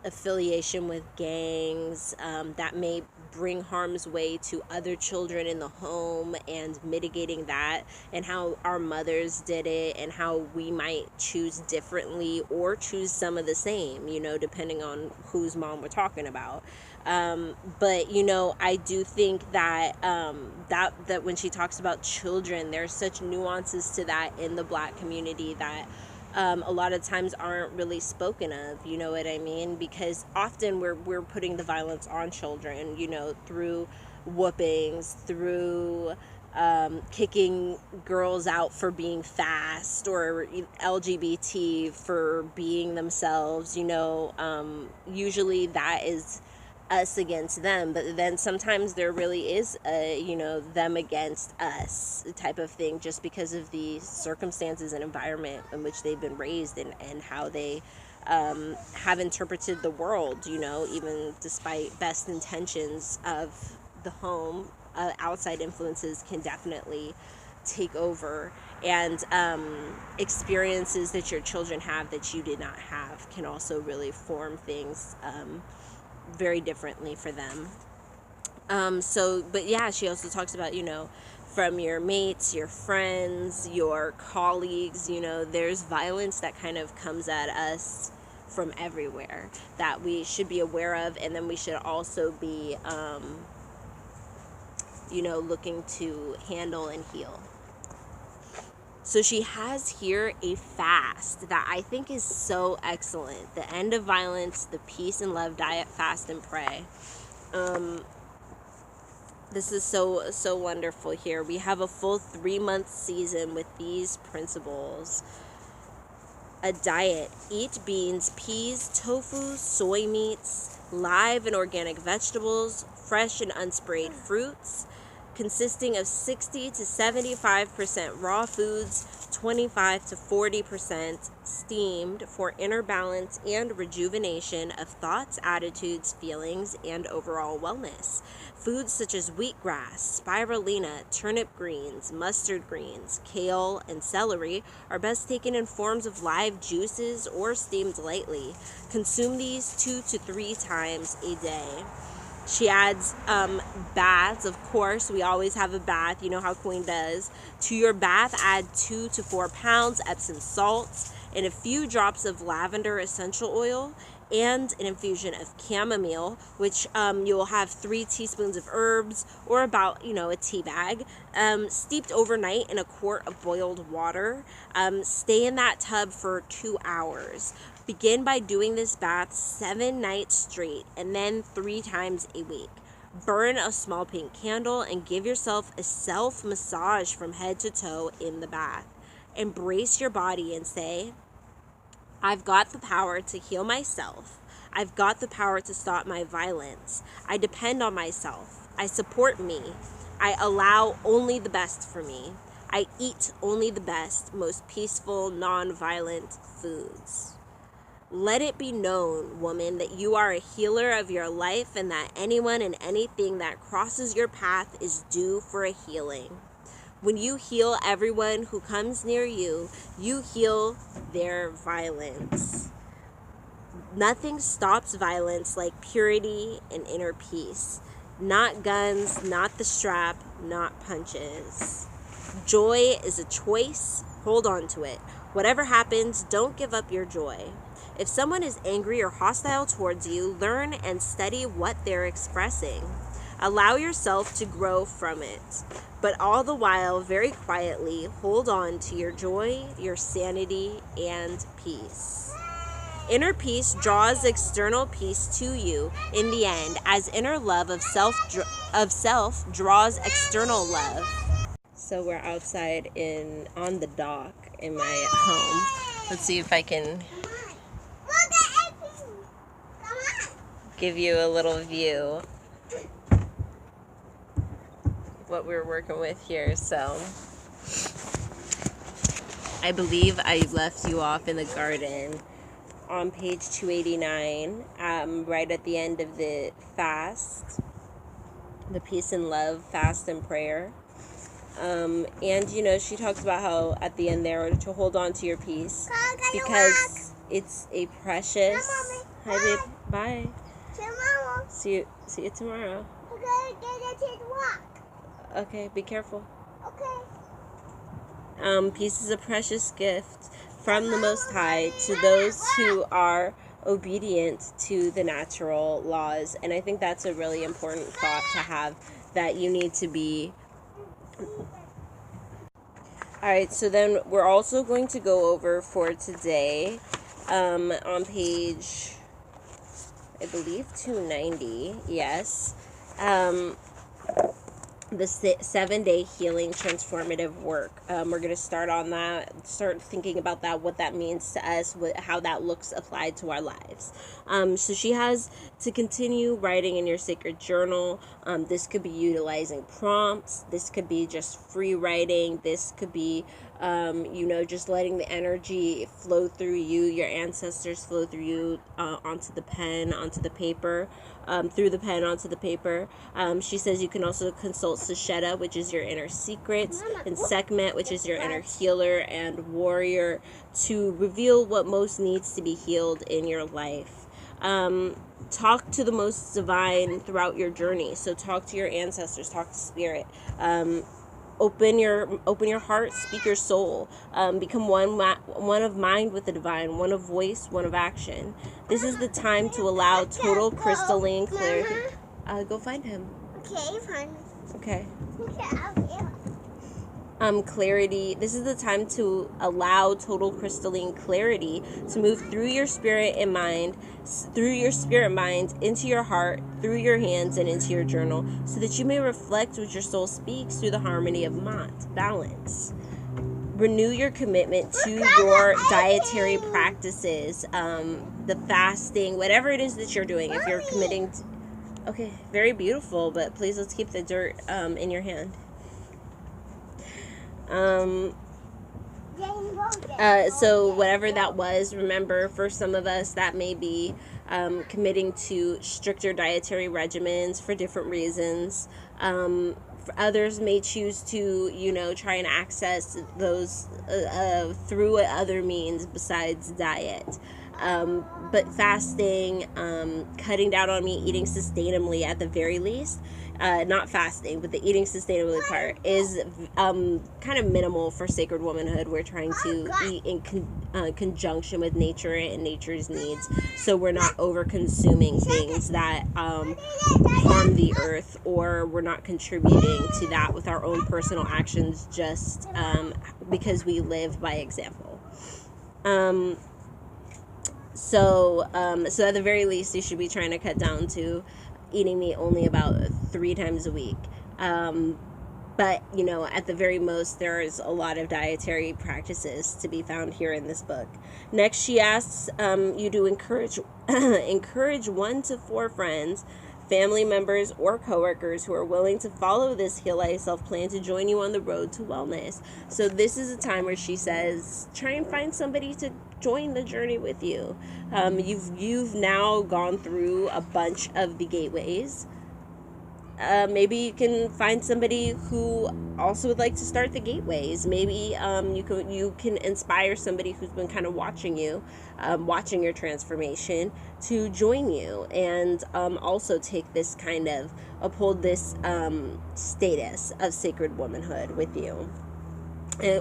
affiliation with gangs that may bring harm's way to other children in the home, and mitigating that, and how our mothers did it, and how we might choose differently or choose some of the same, depending on whose mom we're talking about. But I do think that that when she talks about children, there's such nuances to that in the Black community that a lot of times aren't really spoken of, you know what I mean? Because often we're putting the violence on children, through whoopings, through kicking girls out for being fast, or LGBT for being themselves, usually that is us against them. But then sometimes there really is a, them against us type of thing, just because of the circumstances and environment in which they've been raised, and how they have interpreted the world, even despite best intentions of the home. Outside influences can definitely take over, and experiences that your children have that you did not have can also really form things very differently for them. But yeah, she also talks about, from your mates, your friends, your colleagues, there's violence that kind of comes at us from everywhere that we should be aware of, and then we should also be looking to handle and heal. So she has here a fast that I think is so excellent. The end of violence, the peace and love diet, fast and pray. This is so wonderful here. We have a full 3-month season with these principles. A diet: eat beans, peas, tofu, soy meats, live and organic vegetables, fresh and unsprayed fruits, consisting of 60 to 75% raw foods, 25 to 40% steamed, for inner balance and rejuvenation of thoughts, attitudes, feelings, and overall wellness. Foods such as wheatgrass, spirulina, turnip greens, mustard greens, kale, and celery are best taken in forms of live juices or steamed lightly. Consume these 2 to 3 times a day. She adds baths. Of course, we always have a bath. You know how Queen does. To your bath, add 2 to 4 pounds Epsom salts and a few drops of lavender essential oil, and an infusion of chamomile, which you will have 3 teaspoons of herbs, or about, a tea bag, steeped overnight in a quart of boiled water. Stay in that tub for 2 hours. Begin by doing this bath 7 nights straight, and then 3 times a week. Burn a small pink candle and give yourself a self-massage from head to toe in the bath. Embrace your body and say, I've got the power to heal myself. I've got the power to stop my violence. I depend on myself. I support me. I allow only the best for me. I eat only the best, most peaceful, non-violent foods. Let it be known, woman, that you are a healer of your life, and that anyone and anything that crosses your path is due for a healing. When you heal everyone who comes near you, you heal their violence. Nothing stops violence like purity and inner peace. Not guns, not the strap, not punches. Joy is a choice. Hold on to it. Whatever happens, don't give up your joy. If someone is angry or hostile towards you, learn and study what they're expressing. Allow yourself to grow from it. But all the while, very quietly, hold on to your joy, your sanity, and peace. Inner peace draws external peace to you in the end, as inner love of self draws external love. So we're outside on the dock in my home. Let's see if I can give you a little view what we're working with here. So I believe I left you off in the garden on page 289, right at the end of the fast, the peace and love fast and prayer. And she talks about how at the end there to hold on to your peace, because it's a precious. Hi, babe. Bye.
Tomorrow.
See you tomorrow.
We're gonna get to walk.
Okay, be careful.
Okay.
Peace is a precious gift from the Most High to those who are obedient to the natural laws. And I think that's a really important thought to have, that you need to be. Alright, so then we're also going to go over for today, on page, I believe, 290, yes, the 7-day healing transformative work. We're going to start on that, start thinking about that, what that means to us, how that looks applied to our lives. So she has to continue writing in your sacred journal. This could be utilizing prompts. This could be just free writing. This could be, just letting the energy flow through you, your ancestors flow through you, onto the pen, onto the paper, through the pen onto the paper. She says you can also consult Sasheta, which is your inner secrets, and Sekhmet, which is your inner healer, and warrior, to reveal what most needs to be healed in your life. Talk to the most divine throughout your journey. So talk to your ancestors, talk to spirit. Open your heart, speak your soul. Become one of mind with the divine, one of voice, one of action. This is the time to allow total crystalline clarity. Go find him.
Okay, fine.
Okay.
Okay, I'll
Clarity. This is the time to allow total crystalline clarity to move through your spirit and mind, into your heart, through your hands, and into your journal, so that you may reflect what your soul speaks through the harmony of balance. Renew your commitment to your dietary practices, the fasting, whatever it is that you're doing. If you're committing to, okay, very beautiful, but please let's keep the dirt in your hand. So whatever that was, remember, for some of us that may be committing to stricter dietary regimens for different reasons. For others may choose to, try and access those through other means besides diet. But fasting, cutting down on meat, eating sustainably at the very least, not fasting, but the eating sustainably part is kind of minimal for sacred womanhood. We're trying to eat in conjunction with nature and nature's needs, so we're not over consuming things that harm the earth, or we're not contributing to that with our own personal actions just because we live by example. So at the very least, you should be trying to cut down to eating meat only about 3 times a week. But, at the very most, there's a lot of dietary practices to be found here in this book. Next, she asks you to encourage 1 to 4 friends, family members, or coworkers who are willing to follow this Heal Thyself plan to join you on the road to wellness. So this is a time where she says, try and find somebody to join the journey with you. You've now gone through a bunch of the gateways. Maybe you can find somebody who also would like to start the gateways. Maybe you can inspire somebody who's been kind of watching you, watching your transformation, to join you, and also take this kind of uphold this status of sacred womanhood with you,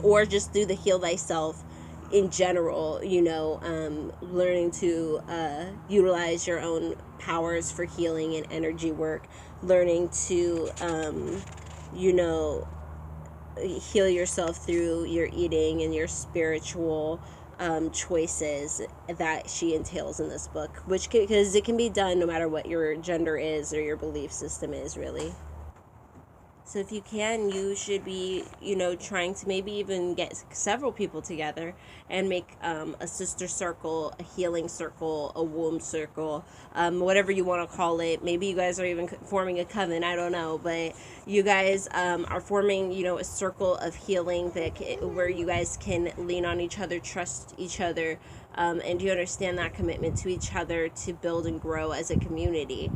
or just do the Heal Thyself in general, learning to utilize your own powers for healing and energy work, learning to, heal yourself through your eating and your spiritual choices that she entails in this book, because it can be done no matter what your gender is or your belief system is, really. So if you can, you should be, trying to maybe even get several people together and make a sister circle, a healing circle, a womb circle, whatever you want to call it. Maybe you guys are even forming a coven, I don't know. But you guys are forming, a circle of healing where you guys can lean on each other, trust each other, and you understand that commitment to each other to build and grow as a community.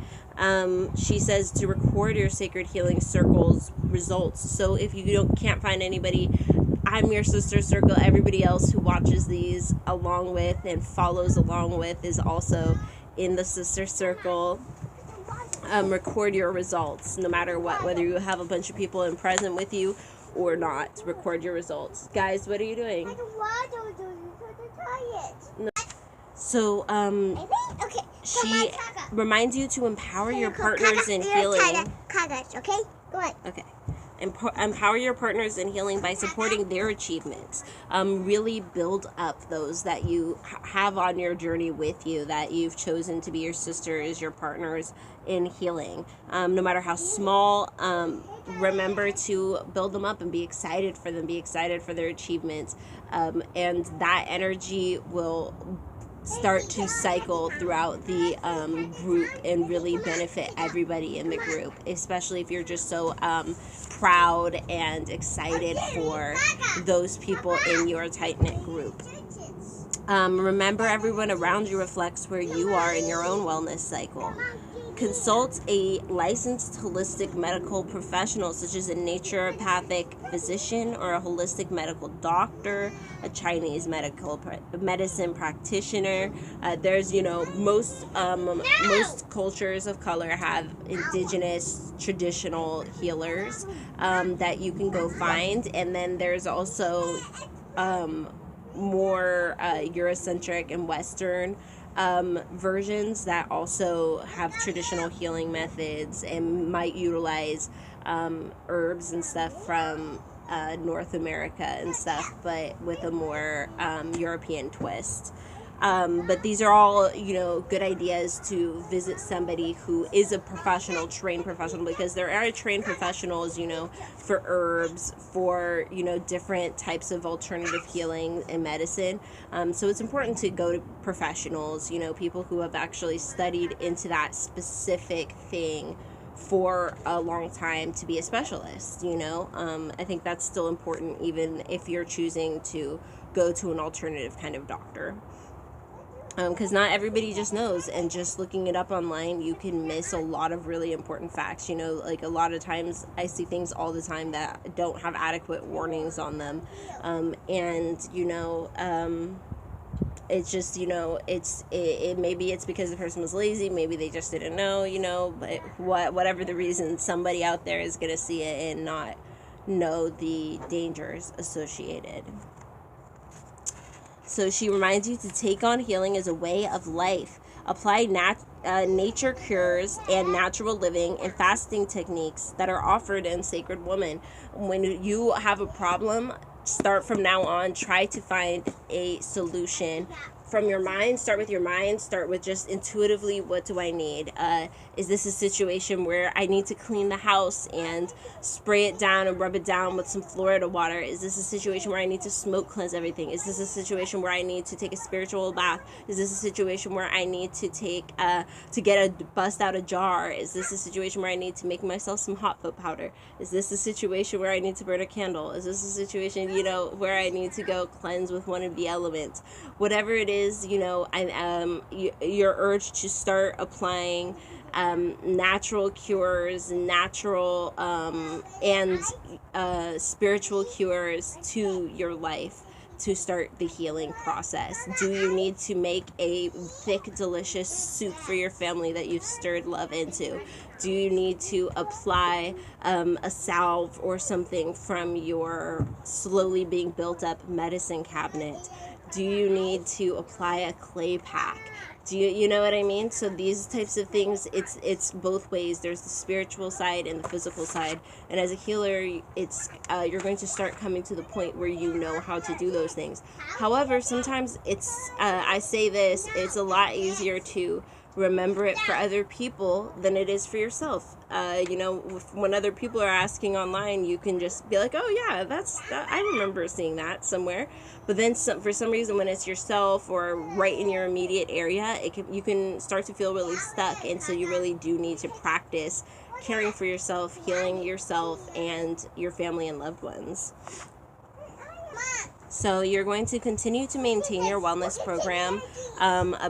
She says to record your sacred healing circle's results. So if you can't find anybody, I'm your sister circle. Everybody else who watches these along with and follows along with is also in the sister circle. Record your results, no matter what, whether you have a bunch of people in present with you or not. Record your results. Guys, what are you doing? No. So,
okay.
she reminds you to empower your partners in healing.
Okay, go on.
Okay. Empower your partners in healing by supporting their achievements. Really build up those that you have on your journey with you, that you've chosen to be your sisters, your partners in healing. No matter how small, remember to build them up and be excited for them, be excited for their achievements. And that energy will start to cycle throughout the group and really benefit everybody in the group, especially if you're just so proud and excited for those people in your tight-knit group. Remember, everyone around you reflects where you are in your own wellness cycle. Consult a licensed holistic medical professional, such as a naturopathic physician or a holistic medical doctor, a Chinese medicine practitioner. There's, most cultures of color have indigenous traditional healers that you can go find, and then there's also more Eurocentric and Western versions that also have traditional healing methods and might utilize herbs and stuff from North America and stuff, but with a more European twist. But these are all, good ideas to visit somebody who is a professional, trained professional, because there are trained professionals, for herbs, for, different types of alternative healing and medicine. So it's important to go to professionals, people who have actually studied into that specific thing for a long time to be a specialist, I think that's still important, even if you're choosing to go to an alternative kind of doctor. Because not everybody just knows, and just looking it up online, you can miss a lot of really important facts. Like a lot of times I see things all the time that don't have adequate warnings on them. It's just, maybe it's because the person was lazy, maybe they just didn't know, but whatever the reason, somebody out there is going to see it and not know the dangers associated. So she reminds you to take on healing as a way of life. Apply nature cures and natural living and fasting techniques that are offered in Sacred Woman. When you have a problem, start from now on. Try to find a solution from your mind. Start with your mind. Start with just intuitively, what do I need? Is this a situation where I need to clean the house and spray it down and rub it down with some Florida water? Is this a situation where I need to smoke cleanse everything? Is this a situation where I need to take a spiritual bath? Is this a situation where I need to bust out a jar? Is this a situation where I need to make myself some hot foot powder? Is this a situation where I need to burn a candle? Is this a situation, where I need to go cleanse with one of the elements? Whatever it is, your urge to start applying natural cures, natural and spiritual cures to your life to start the healing process. Do you need to make a thick, delicious soup for your family that you've stirred love into? Do you need to apply a salve or something from your slowly being built up medicine cabinet? Do you need to apply a clay pack? Do you know what I mean? So these types of things, it's both ways. There's the spiritual side and the physical side. And as a healer, you're going to start coming to the point where you know how to do those things. However, sometimes I say this, it's a lot easier to remember it for other people than it is for yourself. When other people are asking online, you can just be like, oh yeah, I remember seeing that somewhere. But then for some reason, when it's yourself or right in your immediate area, you can start to feel really stuck. And so you really do need to practice caring for yourself, healing yourself and your family and loved ones. So you're going to continue to maintain your wellness program,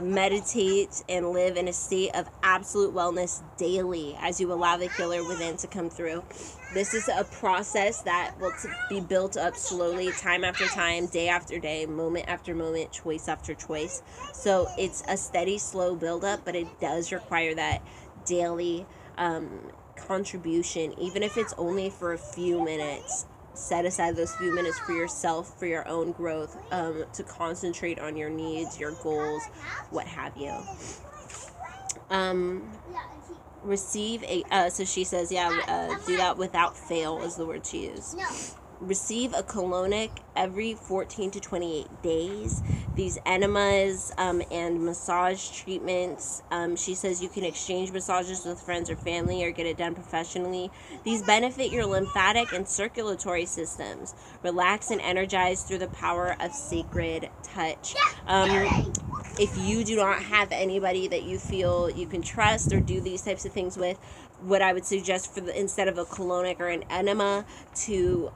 meditate and live in a state of absolute wellness daily as you allow the healer within to come through. This is a process that will be built up slowly, time after time, day after day, moment after moment, choice after choice. So it's a steady, slow buildup, but it does require that daily contribution, even if it's only for a few minutes. Set aside those few minutes for yourself, for your own growth, to concentrate on your needs, your goals, what have you. receive so she says, do that without fail is the word she used.
No.
Receive a colonic every 14 to 28 days. These enemas and massage treatments, she says you can exchange massages with friends or family or get it done professionally. These benefit your lymphatic and circulatory systems. Relax and energize through the power of sacred touch. If you do not have anybody that you feel you can trust or do these types of things with, what I would suggest instead of a colonic or an enema to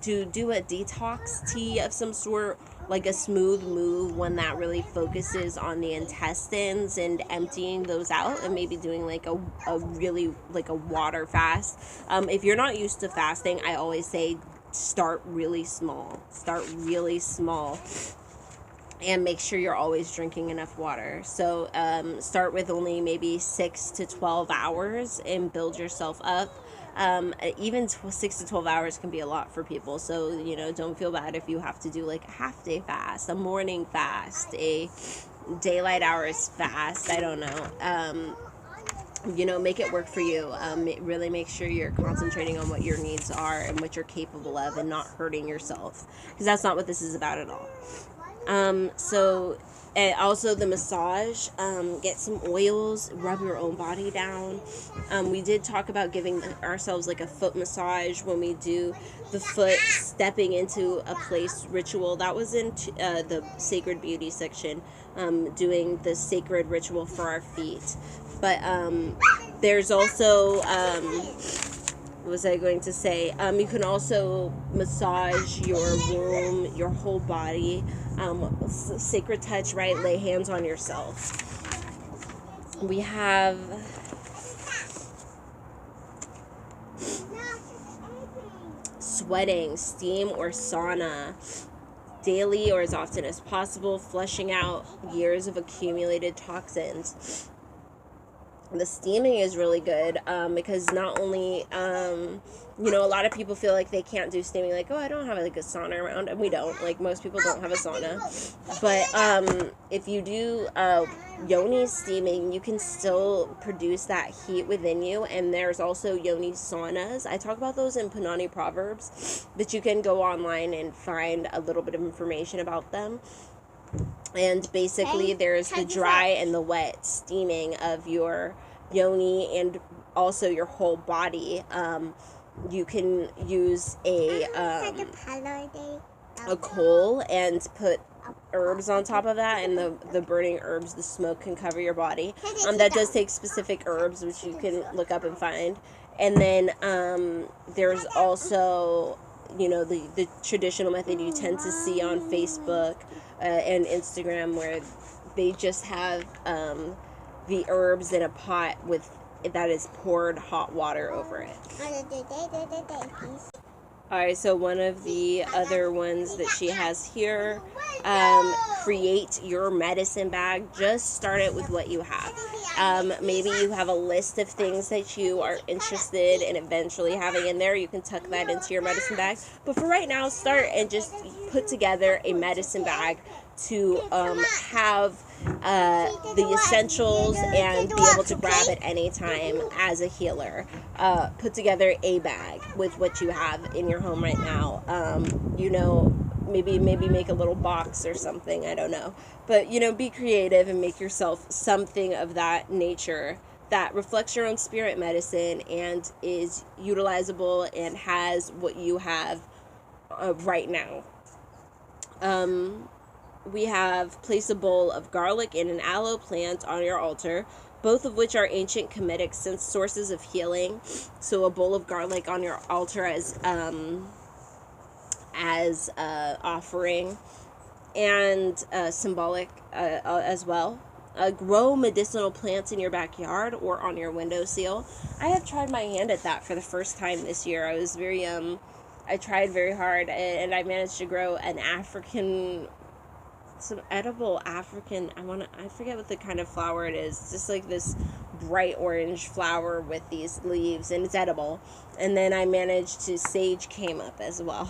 do a detox tea of some sort, like a smooth move, one that really focuses on the intestines and emptying those out, and maybe doing like a really like a water fast. If you're not used to fasting, I always say start really small. And make sure you're always drinking enough water. So start with only maybe 6 to 12 hours and build yourself up. Even 6 to 12 hours can be a lot for people. So, don't feel bad if you have to do like a half day fast, a morning fast, a daylight hours fast. I don't know. Make it work for you. Really make sure you're concentrating on what your needs are and what you're capable of and not hurting yourself. Because that's not what this is about at all. Also the massage, get some oils, rub your own body down. We did talk about giving ourselves like a foot massage when we do the foot stepping into a place ritual. That was in the Sacred Beauty section, doing the sacred ritual for our feet. But there's also, what was I going to say? You can also massage your womb, your whole body. Sacred touch, right? Lay hands on yourself. We have sweating, steam or sauna, daily or as often as possible, flushing out years of accumulated toxins. The steaming is really good because not only, a lot of people feel like they can't do steaming, like, oh, I don't have like a sauna around, and we don't, like most people don't have a sauna, but if you do yoni steaming, you can still produce that heat within you. And there's also yoni saunas. I talk about those in Punani Proverbs, but you can go online and find a little bit of information about them. And basically there's the dry and the wet steaming of your yoni and also your whole body. You can use a coal and put herbs on top of that, and the burning herbs, the smoke can cover your body. That does take specific herbs, which you can look up and find. And then there's also, the traditional method you tend to see on Facebook and Instagram, where they just have the herbs in a pot that is poured hot water over it. Alright, so one of the other ones that she has here, create your medicine bag. Just start it with what you have. Maybe you have a list of things that you are interested in eventually having in there. You can tuck that into your medicine bag. But for right now, start and just put together a medicine bag to have the essentials and be able to grab at any time as a healer. Put together a bag with what you have in your home right now. Maybe make a little box or something, I don't know. But, be creative and make yourself something of that nature that reflects your own spirit medicine and is utilizable and has what you have right now. We have place a bowl of garlic and an aloe plant on your altar, both of which are ancient Kemetic sources of healing. So a bowl of garlic on your altar as offering, and symbolic as well. Grow medicinal plants in your backyard or on your windowsill. I have tried my hand at that for the first time this year. I was I tried very hard, and I managed to grow some edible African, I forget what the kind of flower it is. It's just like this bright orange flower with these leaves, and it's edible. And then I managed sage came up as well.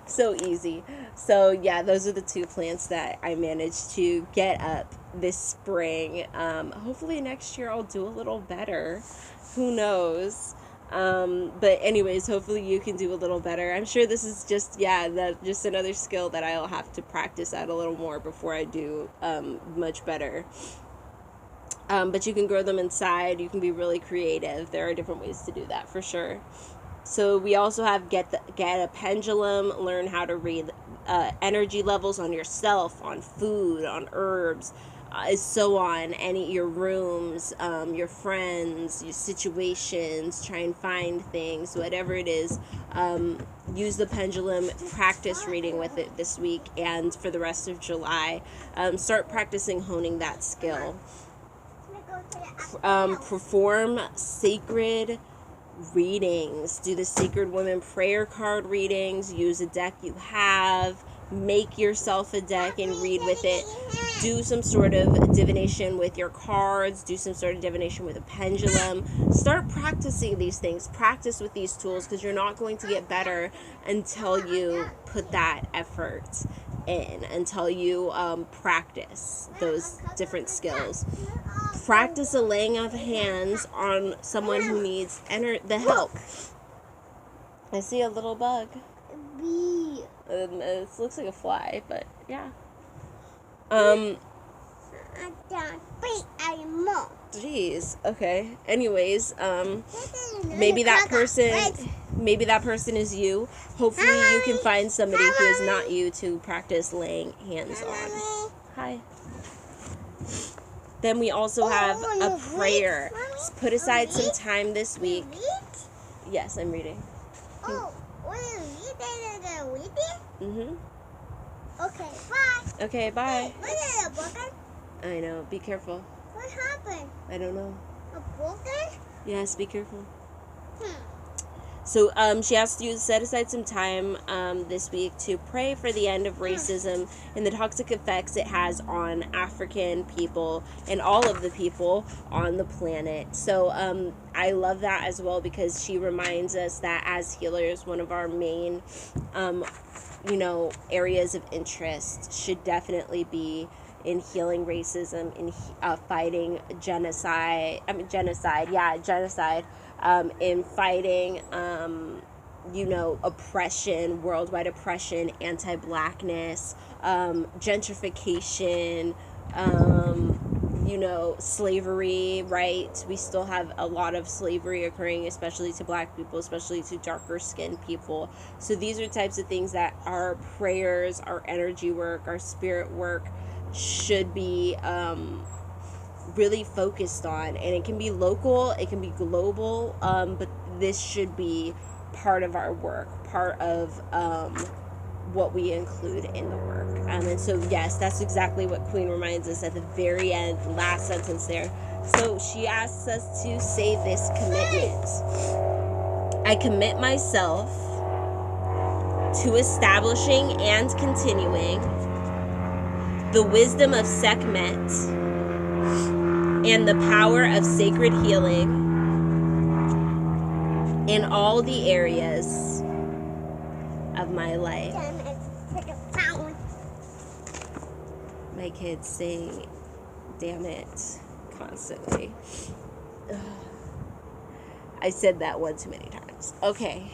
So easy. So yeah, those are the two plants that I managed to get up this spring. Hopefully next year I'll do a little better. Who knows? But anyways, hopefully you can do a little better. I'm sure this is just, just another skill that I'll have to practice at a little more before I do much better. But you can grow them inside. You can be really creative. There are different ways to do that for sure. So we also have get a pendulum, learn how to read energy levels on yourself, on food, on herbs, so on, your rooms, your friends, your situations, try and find things, whatever it is. Use the pendulum, practice reading with it this week and for the rest of July. Start practicing honing that skill. Perform sacred readings. Do the Sacred Women prayer card readings. Use a deck you have. Make yourself a deck and read with it. Do some sort of divination with your cards. Do some sort of divination with a pendulum. Start practicing these things. Practice with these tools, because you're not going to get better until you put that effort in, until you practice those different skills. Practice a laying of hands on someone who needs the help. I see a little bug. It looks like a fly, but yeah. Jeez. Okay. Anyways, maybe that person is you. Hopefully you can find somebody who is not you to practice laying hands on. Hi. Then we also have a prayer. Put aside some time this week. Yes, I'm reading.
Oh, reading?
Mm-hmm.
Okay, bye.
Okay, bye.
What is it, broken?
I know. Be careful.
What happened?
I don't know.
A broken?
Yes, be careful. So she asked you to set aside some time this week to pray for the end of racism and the toxic effects it has on African people and all of the people on the planet. So I love that as well, because she reminds us that as healers, one of our main areas of interest should definitely be in healing racism, in fighting genocide, in fighting, oppression, worldwide oppression, anti-blackness, gentrification, slavery, right? We still have a lot of slavery occurring, especially to black people, especially to darker skinned people. So these are types of things that our prayers, our energy work, our spirit work should be really focused on. And it can be local, it can be global, but this should be part of our work, part of what we include in the work. And so yes, that's exactly what Queen reminds us at the very end, last sentence there. So she asks us to say this commitment: I commit myself to establishing and continuing the wisdom of Sekhmet and the power of sacred healing in all the areas of my life. My kids saying damn it constantly. I said that one too many times. Okay.